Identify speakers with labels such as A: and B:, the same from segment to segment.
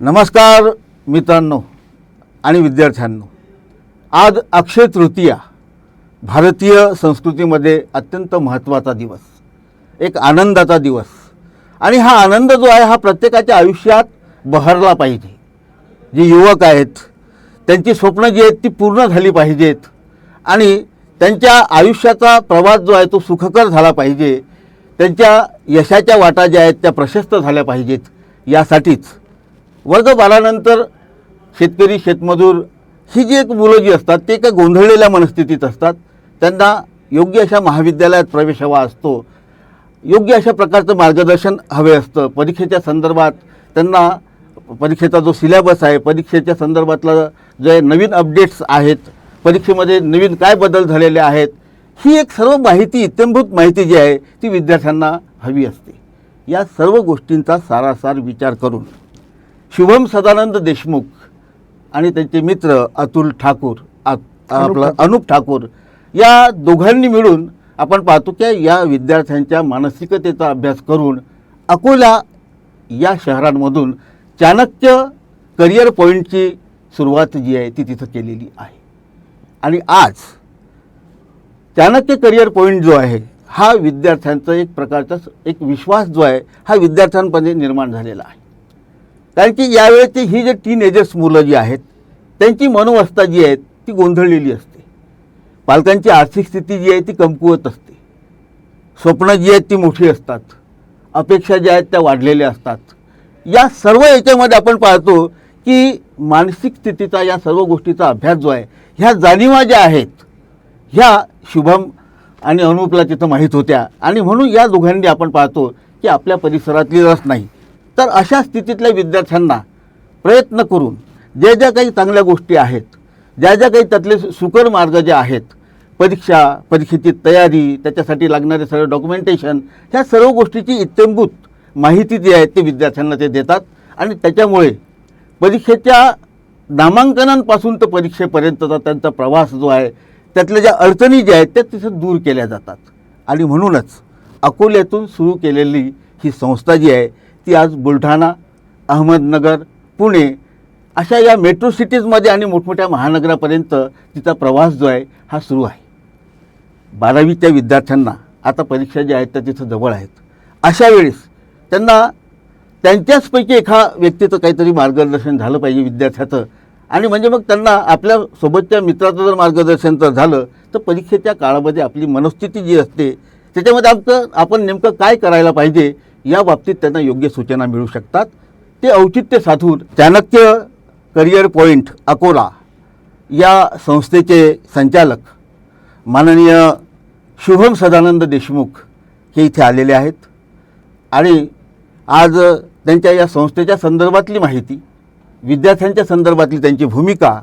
A: नमस्कार मित्रांनो आणि विद्यार्थ्यांनो, आज अक्षय तृतीया भारतीय संस्कृतीमध्ये अत्यंत महत्त्वाचा दिवस, एक आनंदाचा दिवस. आणि हा आनंद जो आहे हा प्रत्येकाच्या आयुष्यात बहरला पाहिजे. जे युवक आहेत त्यांची स्वप्न जी आहेत ती पूर्ण झाली पाहिजेत आणि त्यांच्या आयुष्याचा प्रवास जो आहे तो सुखकर झाला पाहिजे. त्यांच्या यशाच्या वाटा ज्या आहेत त्या प्रशस्त झाल्या पाहिजेत. यासाठीच वर्ग 12 नंतर शेतकरी शेतमजूर ही जी एक मुलं जी असतात ते एका गोंधळलेल्या मनस्थितीत असतात. त्यांना योग्य अशा महाविद्यालयात प्रवेश हवा असतो, योग्य अशा प्रकारचं मार्गदर्शन हवे असतं. परीक्षेच्या संदर्भात त्यांना परीक्षेचा जो सिलेबस आहे, परीक्षेच्या संदर्भातला जे नवीन अपडेट्स आहेत, परीक्षेमध्ये नवीन काय बदल झालेले आहेत, ही एक सर्व माहिती, इत्यंभूत माहिती जी आहे ती विद्यार्थ्यांना हवी असते. या सर्व गोष्टींचा सारासार विचार करून शुभम सदानंद देशमुख आणि त्यांचे मित्र अतुल ठाकूर, आपलं अनूप ठाकूर, या दोघांनी मिळून आपण पाहतो की या विद्यार्थ्यांच्या मानसिकतेचा अभ्यास करून अकोला या शहरांमधून चाणक्य करिअर पॉईंटची सुरुवात जी आहे ती तिथं केलेली आहे. आणि आज चाणक्य करिअर पॉईंट जो आहे हा विद्यार्थ्यांचा एक प्रकारचा एक विश्वास जो आहे हा विद्यार्थ्यांमध्ये निर्माण झालेला आहे. कारण की यावेळेची ही जे टीनएजर्स मुलं जी आहेत त्यांची मनोवस्था जी आहे ती गोंधळलेली असते. पालकांची आर्थिक स्थिती जी आहे ती कमकुवत असते. स्वप्न जी आहेत ती मोठी असतात, अपेक्षा ज्या आहेत त्या वाढलेल्या असतात. या सर्व याच्यामध्ये आपण पाहतो की मानसिक स्थितीचा, या सर्व गोष्टीचा अभ्यास जो आहे, ह्या जाणीवा ज्या आहेत ह्या शुभम आणि अनूपला तिथं माहीत होत्या. आणि म्हणून या दोघांनी आपण पाहतो की आपल्या परिसरातली रस नाही तर अशा स्थितीतल्या विद्यार्थ्यांना प्रयत्न करून ज्या काही चांगल्या गोष्टी आहेत, ज्या काही त्यातले सुकर मार्ग जे आहेत, परीक्षेची तयारी, त्याच्यासाठी लागणारे सर्व डॉक्युमेंटेशन, ह्या सर्व गोष्टीची इत्यंभूत माहिती जी आहे ते विद्यार्थ्यांना ते देतात. आणि त्याच्यामुळे परीक्षेच्या नामांकनांपासून तर परीक्षेपर्यंतचा त्यांचा प्रवास जो आहे त्यातल्या ज्या अडचणी ज्या आहेत त्या तिथं दूर केल्या जातात. आणि म्हणूनच अकोल्यातून सुरू केलेली ही संस्था जी आहे ती आज बुलढाणा, अहमदनगर, पुणे अशा या मेट्रो सिटीजमध्ये आणि मोठमोठ्या महानगरापर्यंत तिचा प्रवास जो आहे हा सुरू आहे. 12वीच्या विद्यार्थ्यांना आता परीक्षा ज्या आहेत त्या तिथं जवळ आहेत. अशा वेळेस त्यांना त्यांच्याचपैकी एका व्यक्तीचं काहीतरी मार्गदर्शन झालं पाहिजे विद्यार्थ्याचं. आणि म्हणजे मग त्यांना आपल्या सोबतच्या मित्राचं जर मार्गदर्शन तर झालं तर परीक्षेच्या काळामध्ये आपली मनस्थिती जी असते त्याच्यामध्ये आपण नेमकं काय करायला पाहिजे या बाबतीत त्यांना योग्य सूचना मिळू शकतात. ते औचित्य साधून चाणक्य करिअर पॉईंट अकोला या संस्थेचे संचालक माननीय शुभम सदानंद देशमुख हे इथे आलेले आहेत. आणि आज त्यांच्या या संस्थेच्या संदर्भातली माहिती, विद्यार्थ्यांच्या संदर्भातली त्यांची भूमिका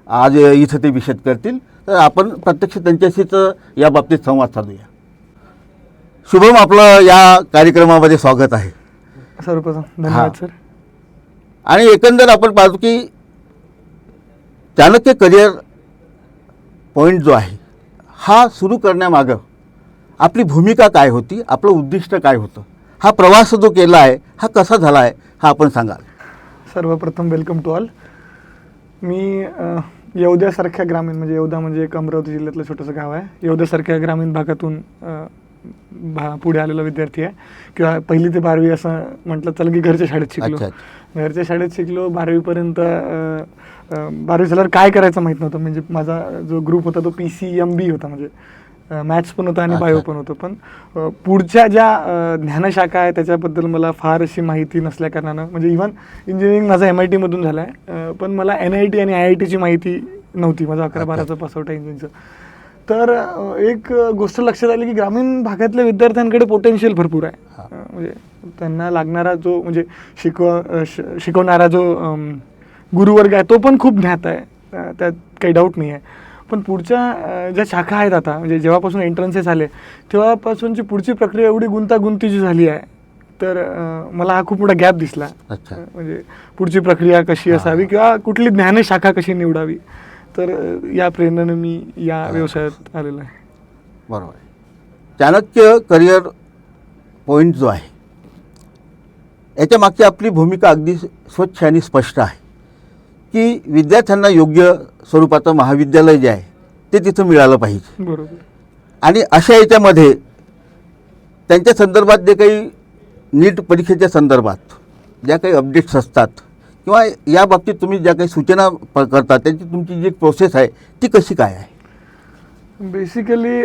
A: आज इथं ते विशद करतील. तर आपण प्रत्यक्ष त्यांच्याशीच या बाबतीत संवाद साधूया. शुभम, आपलं या कार्यक्रमामध्ये स्वागत आहे.
B: सर्वप्रथम धन्यवाद सर.
A: आणि एकंदर आपण पाहतो की चाणक्य करिअर पॉईंट जो आहे हा सुरू करण्यामागं आपली भूमिका काय होती, आपलं उद्दिष्ट काय होतं, हा प्रवास जो केला आहे हा कसा झाला आहे हा आपण सांगाल.
B: सर्वप्रथम वेलकम टू ऑल. मी येवद्यासारख्या ग्रामीण, म्हणजे येवदा म्हणजे एक अमरावती जिल्ह्यातलं छोटंसं गाव आहे. येवद्यासारख्या ग्रामीण भागातून पुढे आलेला विद्यार्थी आहे. किंवा 1ली ते 12वी असं म्हटलं चला की घरच्या शाळेत शिकलो. घरच्या शाळेत शिकलो. 12वीपर्यंत 12वी झाल्यावर काय करायचं माहीत नव्हतं. म्हणजे माझा जो ग्रुप होता तो PCMB होता, म्हणजे मॅथ्स पण होता आणि बायो पण होतं. पण पुढच्या ज्या ज्ञानशाखा आहे त्याच्याबद्दल मला फार अशी माहिती नसल्या कारणानं, म्हणजे इव्हन इंजिनिअरिंग माझा MIT मधून झालं आहे पण मला NIT आणि IITची माहिती नव्हती. माझं 11-12चं पासआउट आहे इंजिनिअरिंगचं. तर एक गोष्ट लक्षात आली की ग्रामीण भागातल्या विद्यार्थ्यांकडे पोटेन्शियल भरपूर आहे. म्हणजे त्यांना लागणारा जो म्हणजे शिकवणारा जो गुरुवर्ग आहे तो पण खूप ज्ञात आहे, त्यात काही डाऊट नाही आहे. पण पुढच्या ज्या शाखा आहेत आता, म्हणजे जेव्हापासून एंट्रन्सेस आले तेव्हापासूनची पुढची प्रक्रिया एवढी गुंतागुंतीची झाली आहे. तर मला हा खूप मोठा गॅप दिसला. म्हणजे पुढची प्रक्रिया कशी असावी किंवा कुठली ज्ञानशाखा कशी निवडावी. तर या प्रेरणेनं मी या व्यवसायात आलेलो आहे.
A: बरोबर आहे. चाणक्य करिअर पॉईंट जो आहे याच्या मागची आपली भूमिका अगदी स्वच्छ आणि स्पष्ट आहे की विद्यार्थ्यांना योग्य स्वरूपाचं महाविद्यालय जे आहे ते तिथं मिळालं पाहिजे.
B: बरोबर.
A: आणि अशा याच्यामध्ये त्यांच्या संदर्भात जे काही नीट परीक्षेच्या संदर्भात ज्या काही अपडेट्स असतात किंवा या बाबतीत तुम्ही ज्या काही सूचना करता त्यांची तुमची जी प्रोसेस आहे ती कशी काय आहे?
B: बेसिकली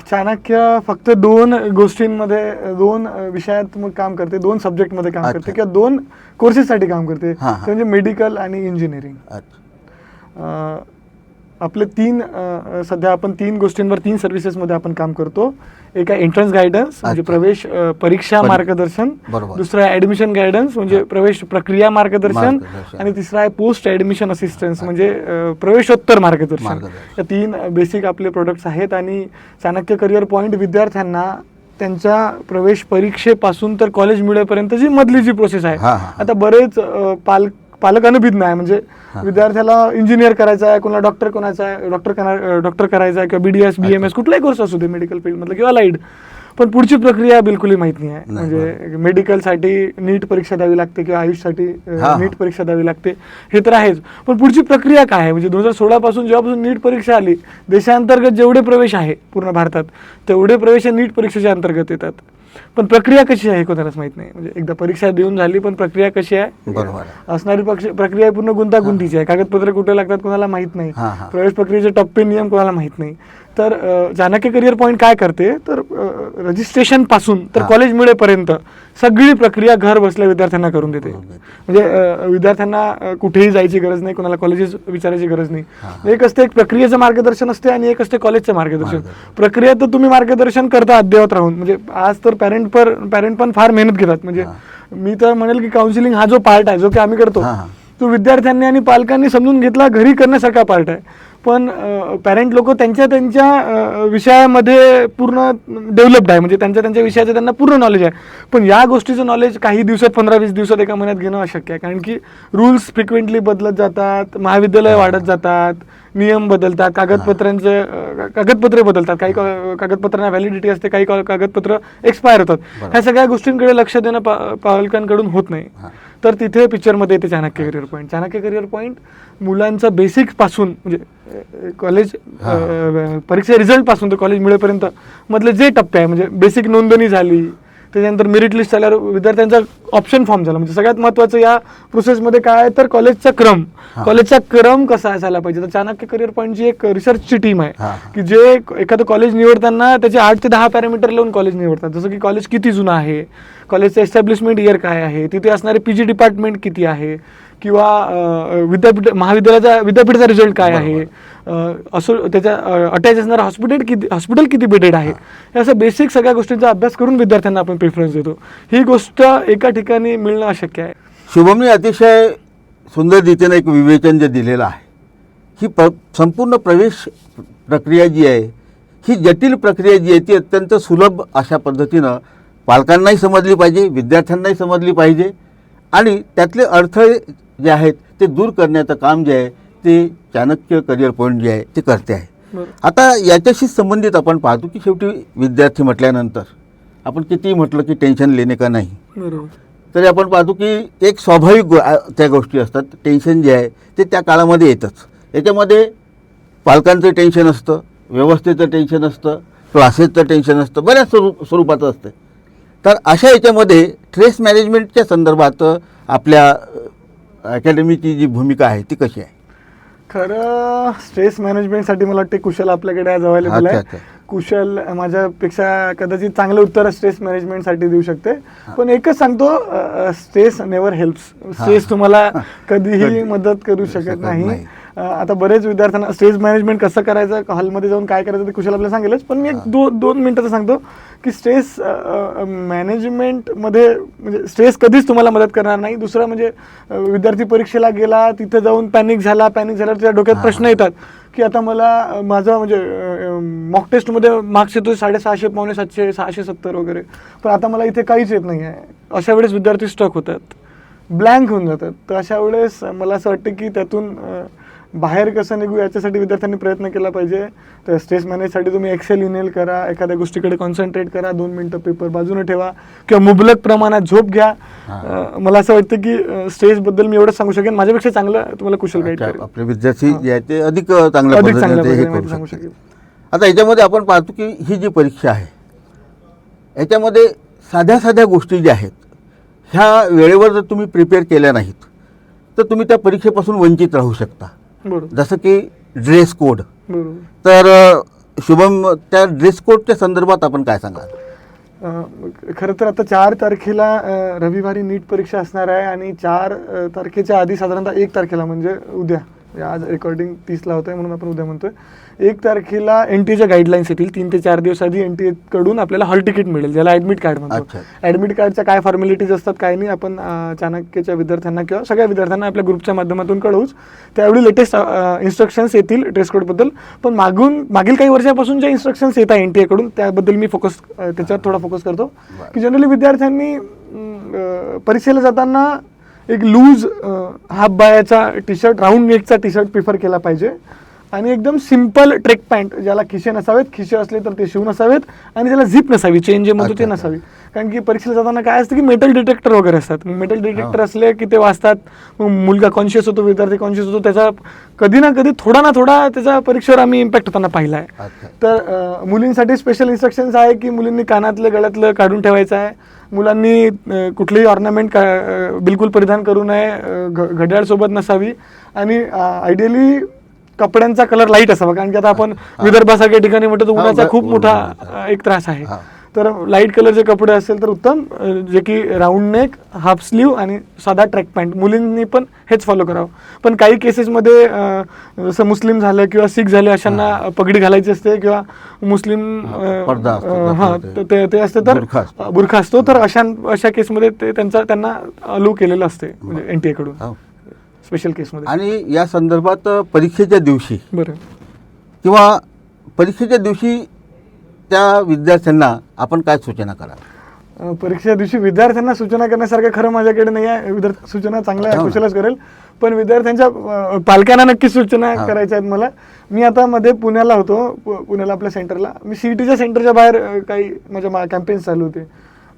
B: चाणक्य फक्त 2 गोष्टींमध्ये 2 विषयात मग काम करते, 2 सब्जेक्टमध्ये काम
A: अच्छा.
B: करते किंवा 2 कोर्सेससाठी काम करते.
A: हां,
B: ते म्हणजे मेडिकल आणि इंजिनिअरिंग.
A: अच्छा.
B: आपले 3 सध्या आपण 3 गोष्टींवर 3 सर्व्हिसेसमध्ये आपण काम करतो. एक आहे एंट्रन्स गायडन्स म्हणजे
A: अच्छा.
B: प्रवेश परीक्षा मार्गदर्शन.
A: बरोबर.
B: दुसरं आहे ॲडमिशन गायडन्स म्हणजे प्रवेश प्रक्रिया मार्गदर्शन.
A: मार्गदर्शन.
B: आणि तिसरं आहे पोस्ट ॲडमिशन असिस्टन्स म्हणजे प्रवेशोत्तर मार्गदर्शन.
A: मार्गदर्शन.
B: या 3 बेसिक आपले प्रोडक्ट्स आहेत. आणि चाणक्य करिअर पॉईंट विद्यार्थ्यांना त्यांच्या प्रवेश परीक्षेपासून तर कॉलेज मिळेपर्यंतची मधली जी प्रोसेस आहे.
A: हां, हां.
B: आता बरेच पालक अनभिज्ञ आहे म्हणजे विद्यार्थ्याला इंजिनियर करायचा आहे, कोणाला डॉक्टर डॉक्टर करायचा आहे किंवा BDS BMS कुठलाही कोर्स असू दे मेडिकल फील्डमधलं किंवा लाईड, पण पुढची प्रक्रिया बिलकुलही माहीत नाही आहे. म्हणजे मेडिकलसाठी नीट परीक्षा द्यावी लागते किंवा आयुषसाठी नीट परीक्षा द्यावी लागते हे तर आहेच, पण पुढची प्रक्रिया काय आहे. म्हणजे 2016 पासून जेव्हापासून नीट परीक्षा आली देशांतर्गत जेवढे प्रवेश आहे पूर्ण भारतात तेवढे प्रवेश नीट परीक्षेच्या अंतर्गत येतात, पण प्रक्रिया कशी आहे कोणालाच माहित नाही. म्हणजे एकदा परीक्षा देऊन झाली पण प्रक्रिया कशी आहे
A: बरोबर
B: असणारी प्रक्रिया पूर्ण गुंतागुंतीची आहे. कागदपत्र कुठे लागतात कोणाला माहित नाही. प्रवेश प्रक्रियेचे टप्पे नियम कोणाला माहित नाही. तर चाणक्य करिअर पॉईंट काय करते तर रजिस्ट्रेशन पासून तर कॉलेज मिळेपर्यंत सगळी प्रक्रिया घर बसल्या विद्यार्थ्यांना करून देते. म्हणजे विद्यार्थ्यांना कुठेही जायची गरज नाही, कोणाला कॉलेजेस विचारायची गरज नाही. एक असते एक प्रक्रियेचं मार्गदर्शन असते आणि एक असते कॉलेजचं मार्गदर्शन. प्रक्रिया तर तुम्ही मार्गदर्शन करता अद्ययावत राहून. म्हणजे आज तर पॅरेंट पण फार मेहनत घेतात. म्हणजे मी तर म्हणेल की काउन्सिलिंग हा जो पार्ट आहे जो की आम्ही करतो तो विद्यार्थ्यांनी आणि पालकांनी समजून घेतला घरी करण्यासारखा पार्ट आहे. पण पॅरेंट लोक त्यांच्या विषयामध्ये पूर्ण डेव्हलप्ड आहे. म्हणजे त्यांच्या विषयाचं त्यांना पूर्ण नॉलेज आहे. पण या गोष्टीचं नॉलेज काही दिवसात 15-20 दिवसात एका महिन्यात घेणं अशक्य आहे. कारण की रूल्स फ्रिक्वेंटली बदलत जातात, महाविद्यालय वाढत जातात, नियम बदलतात, कागदपत्रे बदलतात, काही कागदपत्रांना व्हॅलिडिटी असते, काही कागदपत्र एक्सपायर होतात. ह्या सगळ्या गोष्टींकडे लक्ष देणं पालकांकडून होत नाही. तर तिथे पिक्चरमध्ये येते Chanakya career point. Chanakya career point मुलांचं बेसिक्स पासून म्हणजे कॉलेज परीक्षा रिझल्ट पासून तर कॉलेज मिळेपर्यंत मधले जे टप्पे आहे म्हणजे बेसिक नोंदणी झाली, त्याच्यानंतर मेरिट लिस्ट आल्यावर विद्यार्थ्यांचा ऑप्शन फॉर्म झाला. म्हणजे सगळ्यात महत्त्वाचं या प्रोसेसमध्ये काय आहे तर कॉलेजचा क्रम कसा असायला पाहिजे. तर चाणक्य करिअर पॉईंटची एक रिसर्चची टीम आहे की जे एखादं कॉलेज निवडताना त्याचे 8 ते 10 पॅरामीटर लावून कॉलेज निवडतात. जसं की कॉलेज किती जुनं आहे, कॉलेजचं एस्टॅब्लिशमेंट इयर काय आहे, तिथे असणारे PG डिपार्टमेंट किती आहे, किंवा विद्यापीठाचा रिझल्ट काय आहे, असं त्याच्या अटॅच असणारा हॉस्पिटल किती बेडेड आहे. या असं बेसिक सगळ्या गोष्टींचा अभ्यास करून विद्यार्थ्यांना आपण प्रेफरन्स देतो. ही गोष्ट एका ठिकाणी मिळणं अशक्य आहे.
A: शुभमने अतिशय सुंदर रीतीने एक विवेचन जे दिलेलं आहे. ही संपूर्ण प्रवेश प्रक्रिया जी आहे ही जटिल प्रक्रिया जी आहे ती अत्यंत सुलभ अशा पद्धतीनं पालकांनाही समजली पाहिजे, विद्यार्थ्यांनाही समजली पाहिजे आणि त्यातले अडथळे जे आहेत ते दूर करण्याचं काम जे आहे ते चाणक्य करिअर पॉईंट जे आहे ते करते आहे. आता याच्याशी संबंधित आपण पाहतो की शेवटी विद्यार्थी म्हटल्यानंतर आपण कितीही म्हटलं की टेन्शन लेणे का नाही, तरी आपण पाहतो की एक स्वाभाविक त्या गोष्टी असतात. टेन्शन जे आहे ते त्या काळामध्ये येतच. याच्यामध्ये पालकांचं टेन्शन असतं, व्यवस्थेचं टेन्शन असतं, क्लासेसचं टेन्शन असतं, बऱ्याच स्वरूपाचं असतं. तर अशा याच्यामध्ये स्ट्रेस मॅनेजमेंटच्या संदर्भात आपल्या अकॅडमीची जी भूमिका आहे ती कशी आहे?
B: खरं स्ट्रेस मॅनेजमेंटसाठी मला वाटते कुशल आपल्याकडे आज अवेलेबल आहे. कुशल माझ्यापेक्षा कदाचित चांगलं उत्तर स्ट्रेस मॅनेजमेंटसाठी देऊ शकते. पण एकच सांगतो, स्ट्रेस नेव्हर हेल्प्स. स्ट्रेस तुम्हाला कधीही मदत करू शकत नाही. आता बरेच विद्यार्थ्यांना स्ट्रेस मॅनेजमेंट कसं करायचं, हॉलमध्ये जाऊन काय करायचं ते कुशल आपल्याला सांगेलच. पण मी एक 2 मिनिटाचं सांगतो की स्ट्रेस मॅनेजमेंटमध्ये म्हणजे स्ट्रेस कधीच तुम्हाला मदत करणार नाही. दुसरं म्हणजे विद्यार्थी परीक्षेला गेला, तिथे जाऊन पॅनिक झाल्यावर त्याच्या डोक्यात प्रश्न येतात की आता मला माझा म्हणजे मॉक टेस्टमध्ये मार्क्स येतो 650, 750, 670 वगैरे, पण आता मला इथे काहीच येत नाही आहे. अशा वेळेस विद्यार्थी स्टक होतात, ब्लँक होऊन जातात. तर अशा वेळेस मला असं वाटतं की त्यातून बाहेर कसं निघू याच्यासाठी विद्यार्थ्यांनी प्रयत्न केला पाहिजे. तर स्ट्रेस मॅनेजसाठी तुम्ही एक्सेल ईमेल करा, एखाद्या गोष्टीकडे कॉन्सन्ट्रेट करा, 2 मिनटं पेपर बाजूने ठेवा किंवा मुबलक प्रमाणात झोप घ्या. मला असं वाटतं की स्ट्रेसबद्दल मी एवढंच सांगू शकेन, माझ्यापेक्षा चांगलं तुम्हाला कुशल गाईड करेल.
A: आपले विद्यार्थी जे आहेत ते अधिक चांगल्या
B: अधिक
A: पद्धतीने
B: चांगल्या
A: ते हे
B: पद्धतीने
A: करू
B: सांगू
A: शकतील.
B: शकेल.
A: आता याच्यामध्ये आपण पाहतो की ही जी परीक्षा आहे याच्यामध्ये साध्या साध्या गोष्टी ज्या आहेत ह्या वेळेवर जर तुम्ही प्रिपेअर केल्या नाहीत तर तुम्ही त्या परीक्षेपासून वंचित राहू शकता.
B: बरोबर
A: जसं की ड्रेस कोड.
B: बरोबर.
A: तर शुभम, त्या ड्रेस कोडच्या संदर्भात आपण काय सांगाल?
B: खरं तर आता 4 तारखेला रविवारी नीट परीक्षा असणार आहे आणि 4 तारखेच्या आधी साधारणतः 1 तारखेला म्हणजे उद्या, आज रेकॉर्डिंग 30ला होत आहे म्हणून आपण उद्या म्हणतोय, 1 तारखेला NTAच्या गाईडलाईन्स येतील. 3 ते 4 दिवस आधी NTA कडून आपल्याला हॉल तिकीट मिळेल, ज्याला ॲडमिट कार्ड म्हणतो.
A: अच्छा.
B: ॲडमिट कार्डच्या काय फॉर्मॅलिटीज असतात काय नाही आपण चाणक्यच्या विद्यार्थ्यांना किंवा सगळ्या विद्यार्थ्यांना आपल्या ग्रुपच्या माध्यमातून कळवूच. त्यावेळी लेटेस्ट इन्स्ट्रक्शन्स येतील ड्रेस कोडबद्दल. पण मागील काही वर्षापासून ज्या इन्स्ट्रक्शन्स येत आहे NTA कडून त्याबद्दल मी त्याच्यावर थोडा फोकस करतो की जनरली विद्यार्थ्यांनी परीक्षेला जाताना एक लूज हाफ बायाचा टी शर्ट, राऊंड नेकचा टी शर्ट प्रिफर केला पाहिजे आणि एकदम सिम्पल ट्रेक पॅन्ट, ज्याला खिशे नसावेत, खिशे असले तर ते शिवून नसावेत आणि त्याला झिप नसावी, चेन जे म्हणतो ते नसावी. कारण की परीक्षेला जाताना काय असतं की मेटल डिटेक्टर वगैरे असतात. मेटल डिटेक्टर असले की ते वाचतात, मग मुलगा कॉन्शियस होतो, विद्यार्थी कॉन्शियस होतो, त्याचा कधी ना कधी थोडा ना थोडा त्याचा परीक्षेवर आम्ही इम्पॅक्ट होताना पाहिला आहे. तर मुलींसाठी स्पेशल इन्स्ट्रक्शन्स आहे की मुलींनी कानातलं गळ्यातलं काढून ठेवायचं आहे, मुलांनी कुठलीही ऑर्नामेंट बिलकुल परिधान करू नये, घड्याळ सोबत नसावी आणि आयडियली कपड्यांचा कलर लाईट असावा. कारण की आता आपण विदर्भासारख्या ठिकाणी म्हणतो तर उन्हाचा खूप मोठा एक त्रास आहे. तर लाईट कलरचे कपडे असेल तर उत्तम, जे की राऊंड नेक, हाफ स्लीव आणि साधा ट्रॅक पॅन्ट. मुलींनी पण हेच फॉलो करावं. पण काही केसेसमध्ये जसं मुस्लिम झालं किंवा सिख झाले अशांना पगडी घालायची असते किंवा मुस्लिम ते असते तर बुरखा असतो, तर अशा केसमध्ये ते त्यांना अलो केलेलं असते म्हणजे NTA कडून स्पेशल केसमध्ये.
A: आणि या संदर्भात परीक्षेच्या दिवशी
B: बरं
A: किंवा परीक्षेच्या दिवशी त्या विद्यार्थ्यांना आपण काय सूचना कराल?
B: परीक्षेच्या दिवशी विद्यार्थ्यांना सूचना करण्यासारखं खरं माझ्याकडे नाही आहे. सूचना चांगल्या कुशलच करेल, पण विद्यार्थ्यांच्या पालकांना नक्की सूचना करायच्या आहेत मला. मी आता मध्ये पुण्याला होतो, पुण्याला आपल्या सेंटरला मी CETच्या सेंटरच्या बाहेर काही माझ्या कॅम्पेन्स चालू होते.